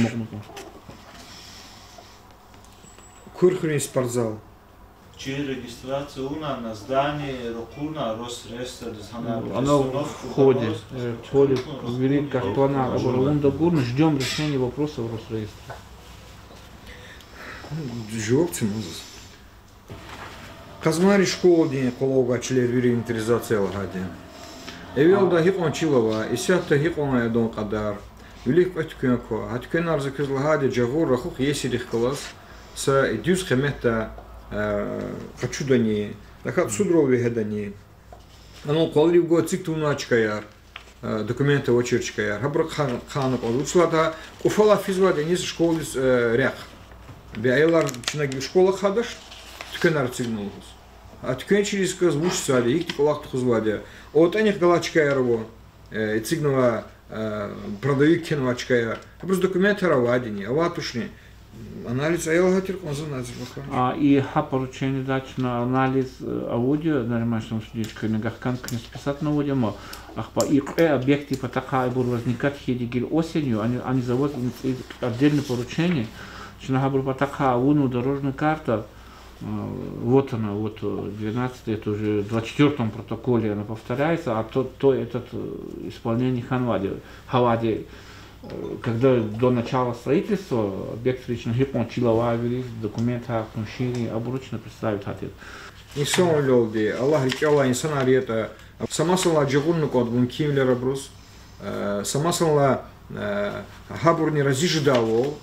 Курхрин спортзал. Чьи регистрация на здании Рокуна Росреестра Оно входит, ввели картона Абурунда Гурна, ждем решения вопроса в Росреестре. Жопцы музыс. Казмари школа день колога член инвентаризация лагади. Эвелда хикон чилова, исятта хикон айдон кадар. Велик атькенко, аткенар закез лагади джагур рахух есирих класс. С дюс хемета хочу дани, дахат судрови хедани. Оно колли го циктуначка яр, документы очерчка яр. Хабрак ханок он учлата уфала физвади нис школы рях. Биайлар чинаги школа хадаш, ткенар цигнулус. А ткен через каз учсали, их тиколах тухзвади. От аних галачка ярво, цигнула продают кинвачка яр. Просто документы равадини, аватушни. Анализ аялгатир конзоназир баха. И поручение дать на анализ аудио, нормально судичка негахкан не списать на аудио, по их объекты по такая будут возникать хедигиль осенью, они заводят отдельное поручение, что на по такая уну дорожная карта, вот она, вот 12, это уже в 24-м протоколе она повторяется, а то этот исполнение Хавади. Когда до начала строительства объект лично гипон чиловавили, документы шири обручно представить хотят. Инсан люди, Аллах рикала инсан арета, сама сала джагунну код вункимлера брус, сама сала хабурни разиждало,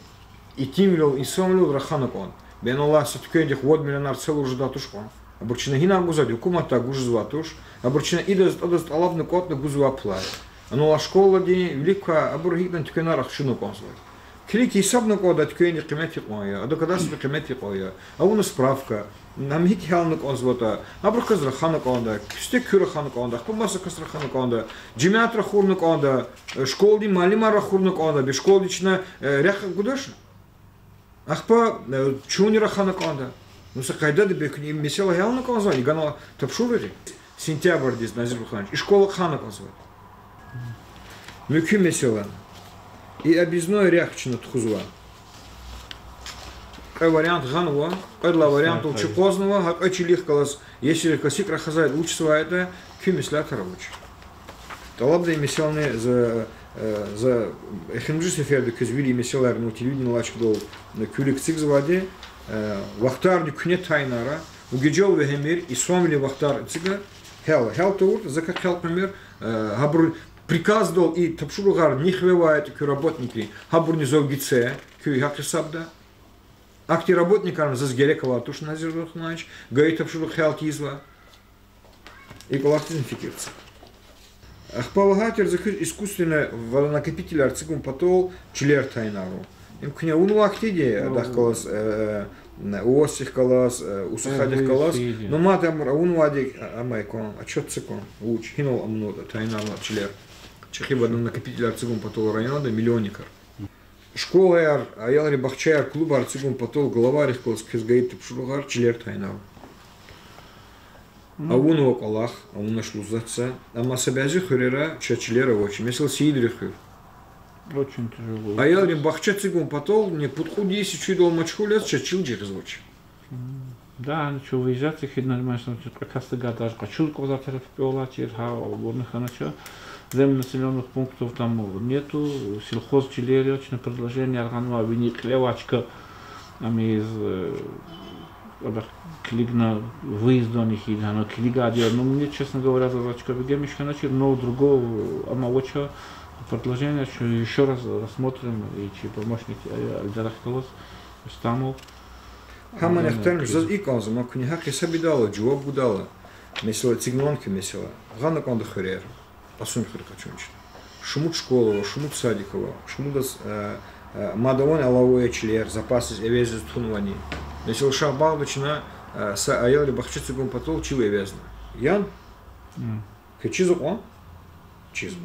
и тимлил инсан люд раханакон. Бен Аллах саткендих вод миллионар целую ждатушкон. Обручно гина гузади, кумата гужзватуш, обручно идет алавный код на гузваплай. Но la школа ди велика абургидан ткенарах шину консуль. Клики сабну кода ткени кмети коя, а до когда себе кмети коя. А у нас справка. Нам хики халну консвота. Абурка зрахану конда, стек кюрахану конда, помаса касрахану конда, джимят рахурну конда, школ ди малима рахурну конда, без школ дична ряха гудаш. Ахпа чуни рахану конда. Ну сакайда де бекни месела халну конза, и гано тапшувери. Сентябрь дис Назир Буханович. И школа хану консвот. Мюки месела. И объездной ряхчина тхузва. Какой вариант ганва, какой вариант учекозного, какой чилихкалас, если классик рахазает учится это, кюмисляка рабочий. Талабда меселны за эхимджисы ферды кюзвили меселар, но телевидение лачк дол кюлик цик заводе, вахтар не кюне тайнара, угиджол вехемир, и сомили вахтар цига, хел тур, за как хел пример, габру приказ дал и тапшуругар не хвевает к работники, габру не золгице, кю хакисабда. Акти работникам за сгерекова туш Назир Буханович, говорит тапшуру хел тизва, и коллактивный фикирца. Ахпалагатер закрыть искусственно водонакопитель арцигум потол чилер тайнару. Им кня уну актиде дахкалас уосих калас усахадих калас, но матам уну адик амайкон, а чё цикон уч хинул амнода тайнару чилер. Чехи водонакопитель арцигум потол района миллионникар. Школа яр, аялри бахчаяр клуба арцигум потол главарих калас кизгаит тапшуругар чилер тайнару. А он у Аллах, а он наш лузаца, а масабязи хурера чачлера очень, месил сидрихыр. Очень тяжело. А я бахча цигун потол, мне подходи, если чудо мачхулес, чачил джерзвоч. Да, что выезжать, их нормально, что прокасты гадаж, качул козатер в пиола, черха, оборных анача. Земли населенных пунктов там нету, сельхоз чилери, очень предложение органова, вини клевачка, там из клигна выезд до них или оно клига делает. Но мне, честно говоря, задачка бегемишка начал, но другого амавоча предложение, что еще раз рассмотрим и чей помощник Альдарахталос Стамов. Хаманях термиш за иконза, но книга хисаби дала, джуаб гудала, месила цигнонки месила, гана конда хурер, асун хуркачунчит. Шумут школова, шумут садикова, шумудас Мадавон алавуя члер, запасы эвезис тунвани. Если шахбалдочна, аяли бахчицы гумпатол, чилы везна. Ян? Чизу он? Чизу.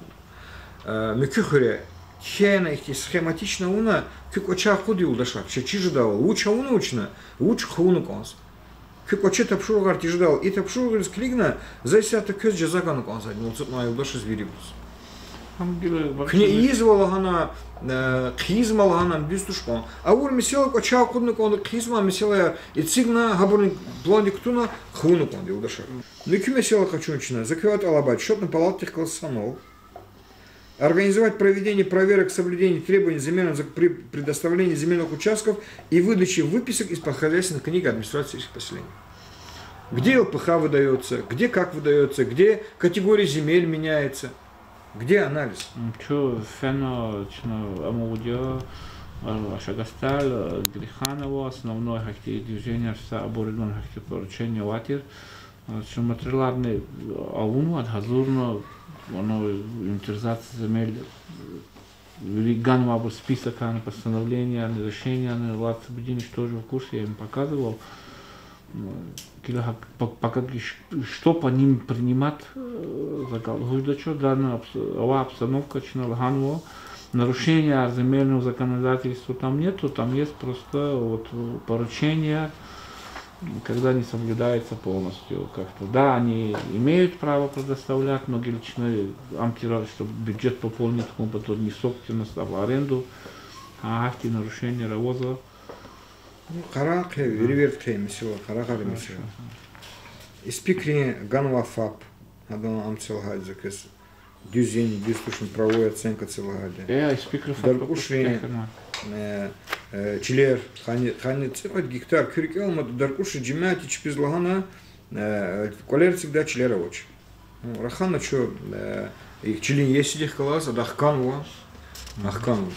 Мекюхуре, хена их схематично уна, как оча худи удашак, чижу дал, лучше уна учна, лучше хуну конс. Как оча тапшургар тиждал, и тапшургар склигна, зайся-то көз жазагану консать, ну цут на удаши звирибус. Кне извала гана, хизмала гана бистушкон. А ур мисела оча худну кон, хизма мисела и цигна габурник блондик туна хуну кон, ди удашак. Ну и мисела качунчина, закрывать алабать, счет на палатных классанов. Организовать проведение проверок соблюдения требований земельных при предоставлении земельных участков и выдаче выписок из хозяйственных книг администрации сельских поселений. Где ЛПХ выдается, где как выдается, где категория земель меняется, где анализ. Что фено амудио Шагасталь, Гриханово, основное движение в оборудованном поручении Ватир, что материальный ауну от газурно инвентаризация земель, Ганова список постановления, решения, Влад Сабудинич тоже в курсе, я им показывал, что по ним принимать, данная обстановка, Ганова, нарушения земельного законодательства там нету, там есть просто вот поручения, когда не соблюдается полностью как-то. Да, они имеют право предоставлять многоличные антирады, чтобы бюджет пополнить, потом не собственность, а в аренду, а акты нарушения равоза. Харакhe, веревертхе, месила, харакари месила. Испикри Ганва ФАП, Адон Амцелгадзекес, дюзень, дюстушен правовая оценка целгаде. Испикри ФАП. Даркушри, Члер, хани цепать гектар, кюрикел, мат даркуши джимяти чпизлагана, колер всегда члера очень. Рахана что, их член есть этих класс, а дахканва, ахканва.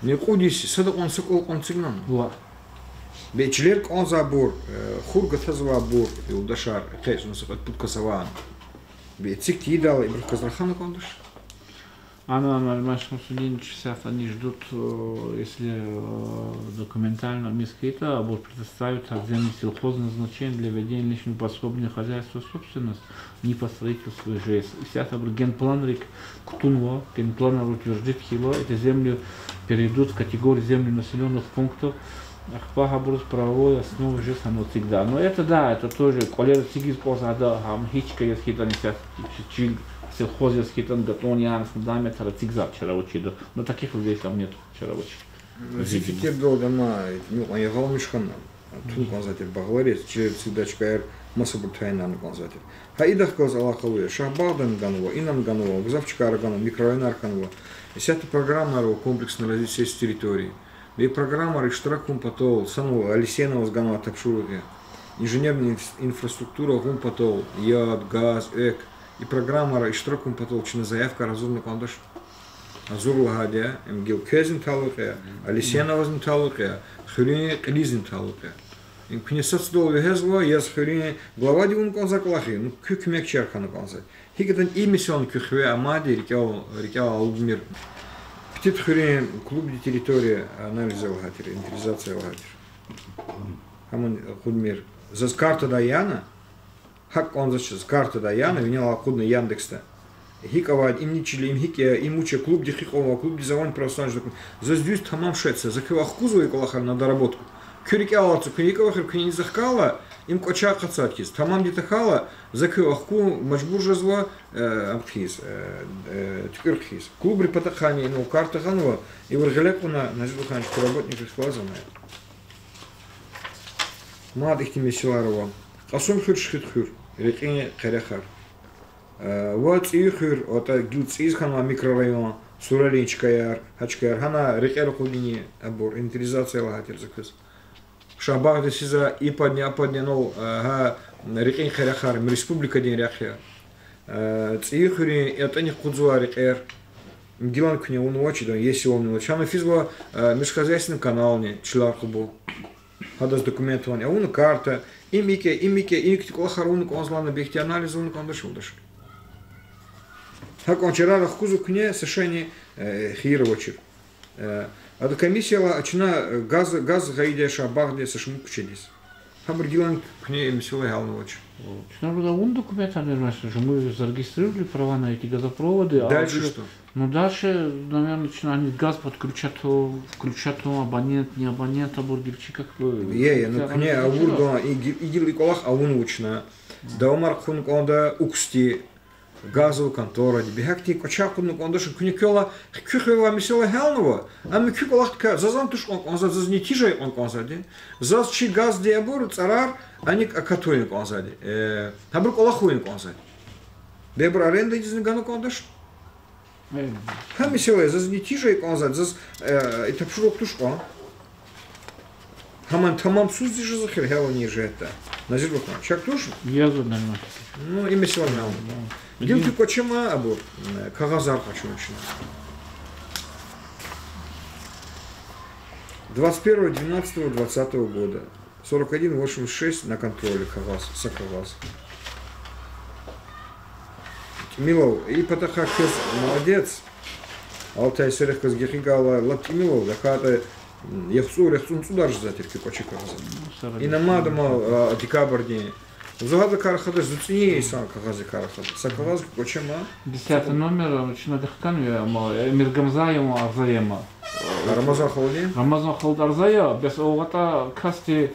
Не кудись, сада он сокол он сигнал. Бе члер он забор, хурга тазва бор, и удашар, кейс он сокол подкасаван. Бе цик ти дал и брахазрахана кондаш. Она на нашем суде часов они ждут, если документально мискита, будут предоставить земли сельхозное значение для ведения личного пособия хозяйства собственность, не по строительству ЖС. Сейчас генплан рек Ктунва, генплан утверждает хило, эти земли перейдут в категорию земли населенных пунктов, Ахпахабурс правовой основы ЖС оно всегда. Но это да, это тоже, колер сигиз позада, хичка есть хитан сейчас сельхозе скитан гатониан с нами тарацигзап вчера учили, но таких людей там нет вчера учили. Зифитер долгама, ну а я галмишхан, тут конзатер багларец, через цидачка масабуртайна конзатер. Хаидах коз алаховые, шахбалдан ганова, инам ганова, гзавчика арганова, микрорайон арганова. Если это программа комплексного развития территории, и программа Риштаракум Патол, самого Алисенова с Ганова Тапшуруги, инженерная инфраструктура Гумпатол, яд, газ, эк. И программа Риштаракум Патол, чина заявка разумный кондаш. Азур лагадя, МГИЛ Кезин талуке, Алисенова зин талуке, Хюлини Лизин талуке. И кнесец дол вегезло, я с Хюлини глава дивун конзак лахи, ну кюк мек черха на конзак. Хигатан имиссион кюхве амади, рекал Алдмир. Птит Хюлини клуб де территория анализа лагатира, инвентаризация лагатира. Хаман Худмир. За карта Даяна, хак он за карта Даяна, виняла кудна Яндекста. Хиковать им ничили, им хике, им уча клуб де хикова, клуб де завань православный. За здесь тамам шеца, за кива хкузу и колахар на доработку. Кюрикалацу, кюриковахар, кюни захкала, им коча хацаткис. Тамам де тахала, за кива хку, мажбур жазва, абхиз, тюкерхиз. Клуб репатахани, ну, карта ханова, и варгалеку на зилуханчику работник эксплазана. Мад их теми силарова. Асум хюр шхитхюр, рекине харяхар. Вот ихюр, вот гилц изхана микрорайон, Суралинчкаяр, Хачкаяр, хана рекер худини абор, инвентаризация лагатир заказ. Шабах де сиза и подня, ну, рекин харяхар, республика день ряхя. Цихюри, это не худзуа рекер. Гилан кне он очи, да, есть он очи. Ама физва межхозяйственный канал не, члархубу. Хадас документование, а он карта, и колахарун конзлана бихти анализ, он кондашул дашь. Так он вчера рахкузу кне совершенно хировочер. А до комиссия очна газ гаидеша багдеса шмукчедис. Хамбрдилан к ней мисила Галнович. Надо он документ, что мы зарегистрировали права на эти газопроводы. Дальше что? Ну дальше, наверное, они газ подключат, включат абонент, не абонент, а бургерчи как бы. Ну к ней авурдо игили колах авунучна. Да омар кун конда уксти газовую контору. Бегакти кочакун конда что куникела кюхева мисила Галнова. А мы кюколахка зазантуш он зазнитижай он конзади. Зазчи газ диабур царар. Они катуин конзади. Хабр колахуин конзади. Дебр аренда изни гану кондаш. Хами села зазнитижай конзади. Заз это пшурок тушко. Хаман тамам сузди же захер хело ниже это. Назирбок на чак туш. Я знаю. Ну и месила мяу. Дим ты кочема абу кагазар хочу начинать. 21.12.20 года. 41.86 на контроле Кагаз, Сакагаз. Милов, и потаха кес молодец. Алтай серех кез гехигала лапти Милов, да хата яхсу рехсун судар же затерки почи Кагаза. И намадама декабрьни. Загада карахада зуцнее сан Кагази карахада. Сакагаз кочема. 10 номер, начинает дыхканью, Миргамзаему Арзаема. Рамазан Халди? Рамазан Халдарзая, без овата касти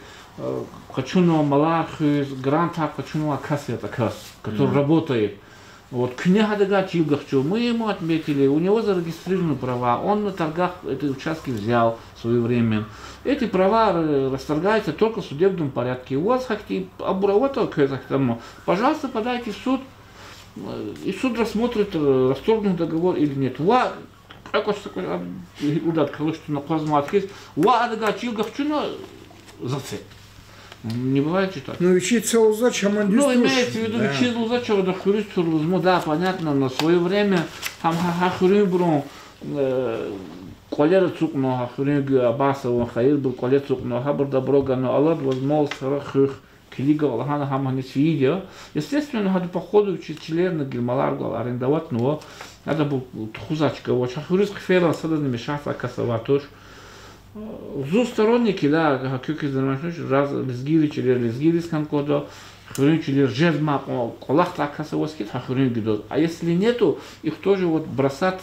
Качунова Малахи, Гранта Качунова Касси, это кас, который работает. Вот книга Дага Чилгахчу, мы ему отметили, у него зарегистрированы права, он на торгах эти участки взял в свое время. Эти права расторгаются только в судебном порядке. У вас хотите обуровать, пожалуйста, подайте в суд, и суд рассмотрит, расторгнут договор или нет. Как уж такой удат, что на плазматке, Дага Чилгахчу за цель. Не бывает читать. Ну, учить целую задачу, ну, имеется в виду, учить целую задачу, да, понятно, на свое время, там хахурим колер цукно, хахурим Абасова, Хаир был колер цукно, хабр доброга, но Аллах возмол сарахых, килига, Аллахана хаманис видео. Естественно, надо по ходу учить члена Гильмаларгу арендовать, но надо был хузачка, вот хахурис хфера, сада не мешаться, касаватуш. Зусторонники, да, как раз лезгилич или лезгилис канкодо, хрюнч или жезма, колах так касавоскит, хрюнч гидот. А если нету, их тоже вот бросать.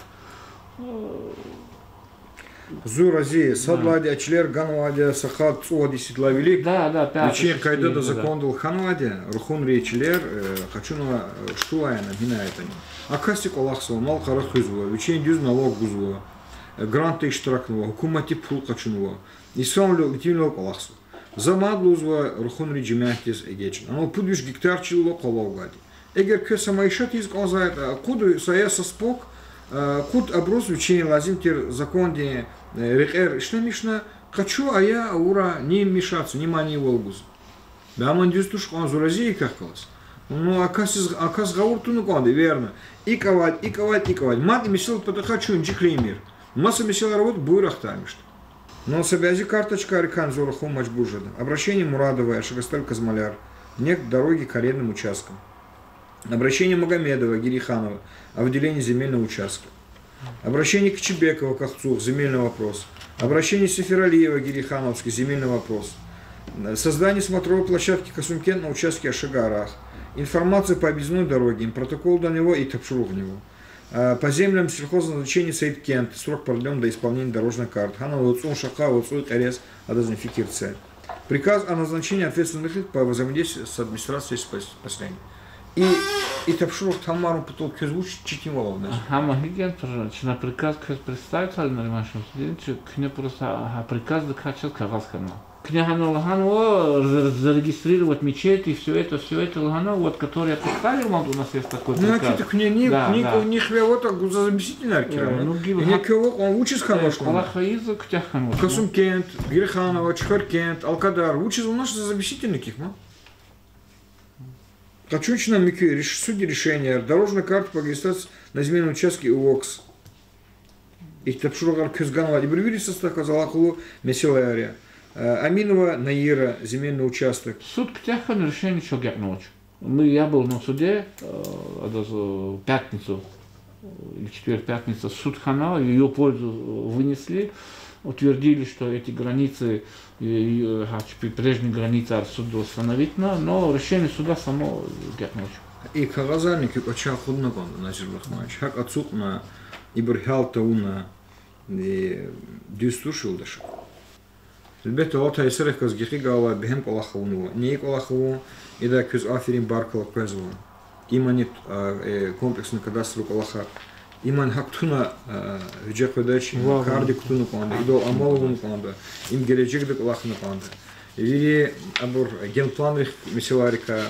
Зурази, садлади, ачлер, ганвади, сахат, цуади, седлавили. Да, 5. Учень кайда закондал ханвади, рухун речелер, хачуна штуайна, минает они. А касти колахсова, мал харахызва, учень дюз налог гузва. Гранты iştiraklıva, hukumati pul kaçınıva, İslamlı litivli olaqsı. Zamadluzva ruhun rejimahtiz geçin. Ama pudüş giktarçılığı qolavgadi. Eğer köse maişat iz qazayat, kudu sayasa spok, kud abroz учение lazım ter законде рекер işlemişna, kaçu aya aura не мешаться, не мани волгуз. Да man düstüş qanzurazi kakkalas. Ну, акас гауртуну конде, верно. Иковать. Мат мисил потахачу инжиклеймир. Масса месила работа буйрахтамишт. Но собязи карточка Арикан Зораху Мачбужада. Обращение Мурадова, Шагасталь Казмаляр. Нет дороги к арендным участкам. Обращение Магомедова, Гириханова о выделении земельного участка. Обращение Кочебекова, Кахцух, земельный вопрос. Обращение Сефиралиева, Гирихановский, земельный вопрос. Создание смотровой площадки Касумкент на участке Ашагарах. Информация по объездной дороге, протокол до него и тапшурух в него. По землям сельхозназначения Саид Кент, срок продлен до исполнения дорожной карты. Хана Луцун Шаха, Луцун Карес, Адазинфикирция. Приказ о назначении ответственных лиц по взаимодействию с администрацией последней. И тапшурух Тамару потом звучит читимолов. Хама Хиген, на приказ представителя на Римашем суде, к нему просто приказ до качества Каваскана. Княга Лаганова зарегистрировать мечеть и все это Лаганова, вот, который я представил, у нас есть такой приказ. Ну, это не хвевота заместительный аркера. Не кого он учит хорошо. Аллахаиза Ктяханова. Касумкент, Гириханова, Чхаркент, Алкадар. Учит у нас заместительных, ма? Качучина Мики, судьи решения, дорожная карта по регистрации на земельном участке УОКС. И Тапшургар Кюзганова, и Брювириса Стаказалахулу, Месилария. Аминова Наира, земельный участок. Суд Ктяхан решение Чогяк ночь. Я был на суде в пятницу. или четверг-пятница, суд хана, ее пользу вынесли, утвердили, что эти границы, прежние границы Арсуду восстановить, но решение суда само герночь. И кагазарники почему худно кон Назир Бахмач, как отсюд на Ибрхалта уна дюстушил даже. البيت والله يسرق كز جيخيجا ولا بهم كلا خونو نيك ولا خو إذا كز آخرين باركلا كوزو إيمانيت كومبلكس نكداسترو كلا خار إيمان حقتنا هجاك وداش كاردي كتونو كوندا إدو أمالون كوندا إم جريجيك دك الله خنا كوندا يجي أبور генплан миссиларика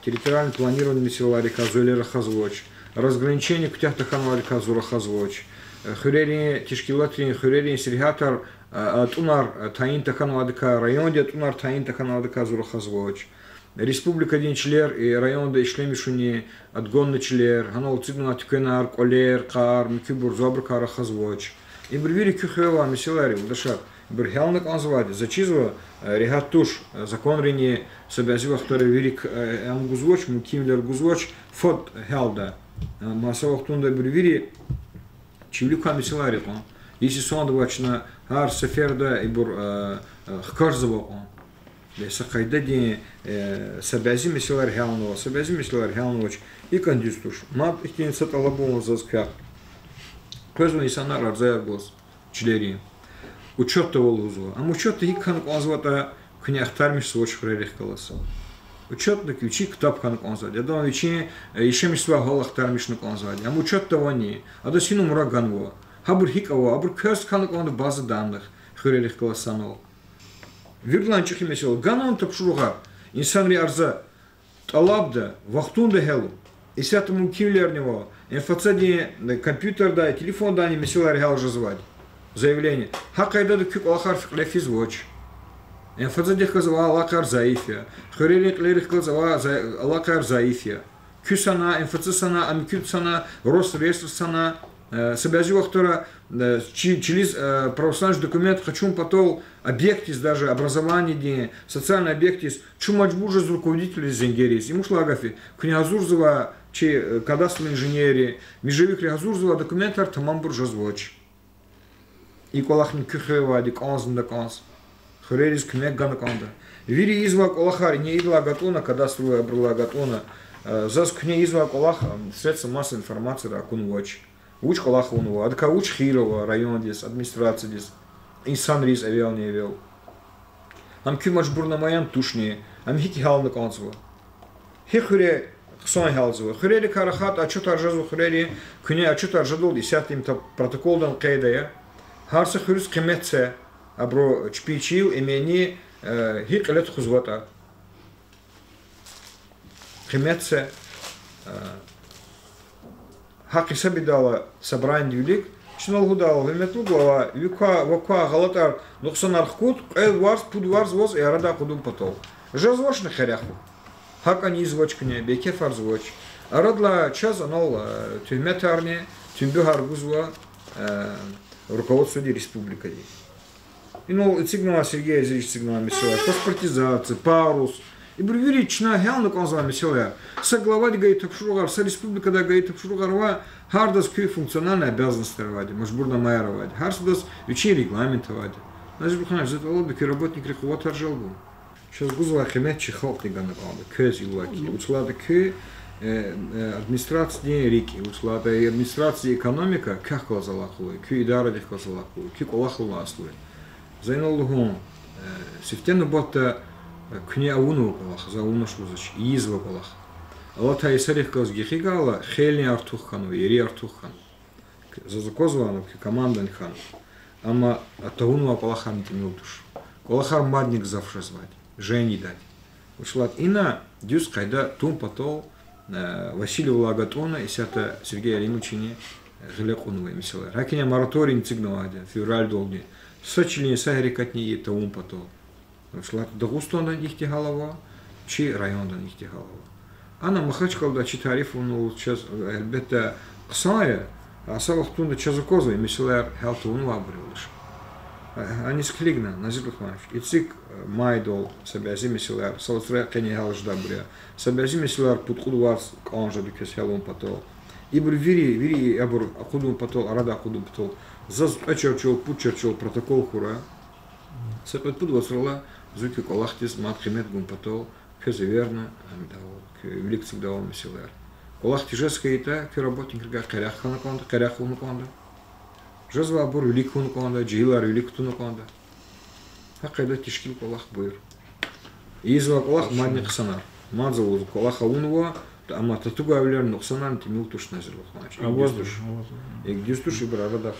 территориальное планирование миссиларика золера хазлоч разграничение кутяхта ханварика зура хазлоч хурери тишкилатрин хурери сергатор Тунар Таин Таканвадка, район де Тунар Таин Таканвадка Зурахазвоч. Республика Динчлер и район де Ишлемишуни отгонный члер, Ганол Цигна Тюкенар, Колер, Кар, Микюбур, Зобркара Хазвоч. И Брвири Кюхева, Мисилари, Удашар, Брхелнак Анзвади, Зачизва, Регатуш, закон Рени, Собязива, который Вирик Амгузвоч, Мукимлер Гузвоч, Фот Хелда, Масовах Тунда Брвири, Чивлюка Мисилари, если сондвачна Ар Сеферда и Бур Хкарзова, Сахайдади, Сабязи Мисилар Хелнова, Сабязи Мисилар Хелнович и Кандистуш. Мат их не саталабон заскар. Козу и санар арзая глаз, члери. Учет того лузу. А учет их ханк озвата княх тармиш своч хрерих колосал. Учет на ключи ктап ханк онзад. Я думаю, вечи еще мисва голах тармиш на конзад. А учет того не. А до сину мураганво. Хабур хикаво, абур кёст ханк он база данных хрерих колосанол. Вирланчик имесел ганам тапшуруга. Инсан арза талабда вахтунда хелу. И сятому киллернего. МФЦ компьютер да, телефон да, не месила реал же звать. Заявление. Хакайда да кюк алахар фиклефиз воч. МФЦ дих казала алакар заифия. Хурелик лерих казала алакар заифия. Кюсана, МФЦ сана, амкют сана, Росреестр сана. Собязива, которая через православный документ хочу потом объектис даже образование, социальный объектис, чумачбужа из руководителей Зенгерис. Ему шла агафи. Князурзова, че кадастровые инженерии, межевик Лягазурзова документар тамам буржазвоч. И колахни кюхева, дик онзн да конс. Хурерис кмек ганаконда. Вири извак олахари, не идла гатона, кадастровая обрала гатона. Зас кне извак олаха, средства массовой информации да кунвоч. Уч Колахунова, адка уч Хирова, район здесь, администрация здесь, инсан рис авиал не авиал. Ам кюмач бурнамаян тушни, ам хики хал на концево. Хихуре хсон халзево. Хурери карахат, а чё таржазу хурери, кюне а чё таржадол, и сят им протоколдан кайдая. Харса хурис кеметсе, абро чпичил, имени хик лет хузвата. Кеметсе. Хаки сабидала собрание дюлик, чинал гудал, вымету глава, вакуа галатар, нухсанар хкут, эл варс, пуд варс воз, и арада кудум потол. Жазвоч на харяху. Хак они извочку не, беке фарзвоч. Арадла час анал тюметарне, тюмбюгар гузва, руководство республика. И ну, сигнал Сергея Зрич сигнал Мессила, паспортизация, парус. И проверить, на хел на конза Мессила. Соглавать гаит обшуругар, со республика да гаит обшуругарва, хардас кю функциональные обязанности равади, мажбурна моя равади, хардас учи регламенты равади. Назир Буханаш, за это лобики работник рекуват аржалгу. Сейчас гузла хемет чихалт не гана палда, көз илаки. Уцлада кö администрация рики, уцлада администрация экономика, как лазалахулы, кö идара дих лазалахулы, кö колахулы аслы. Зайнал лугун, сифтену бота кне ауну колах, за унашузач, изва колах. Алата исарих каз гихигала, хельни артуххану, ири артуххан. За закозвану, командан хан. Ама атауну апалахан тимилдуш. Колахар мадник завша звать, жени дать. Ушлат ина дюс кайда тум потол Василия Лагатона и сята Сергея Римучини глекунова мисала. Ракиня мораторий не цигноваде, февраль долги. Сочили сагрикатни это ум потол. Ушлат Дагустона нихти голова, чи районда нихти голова. Ана махачкалда чи тарифу ну сейчас элбетта ксая, а савахтунда чазакоза мисала халтуну абрилыш. Они склигна, Назир Буханович. Ицик майдол собязи мисилар, салсре кени халж добря. Собязи мисилар путкудварс конжа дукес хелон потол. Ибр вири абур акудум потол, арада акудум потол. Заз ачарчол, пучарчол протокол хура. Сепет пудвасрала, зуки колахтис, мат химет гум потол, фезе верно, великцик давал мисилер. Колахти жескаита, ки работник рига каряхана конда, каряхуну конда. Жазва абур великуну конда, джилар великтуну конда. Хакайда тишкил колах буир. Изва колах мадни ксанар. Мадзавуз колаха унва, ама татуга авлер нуксанар тимил туш назир лохмач. Ик дистуш ибра радах.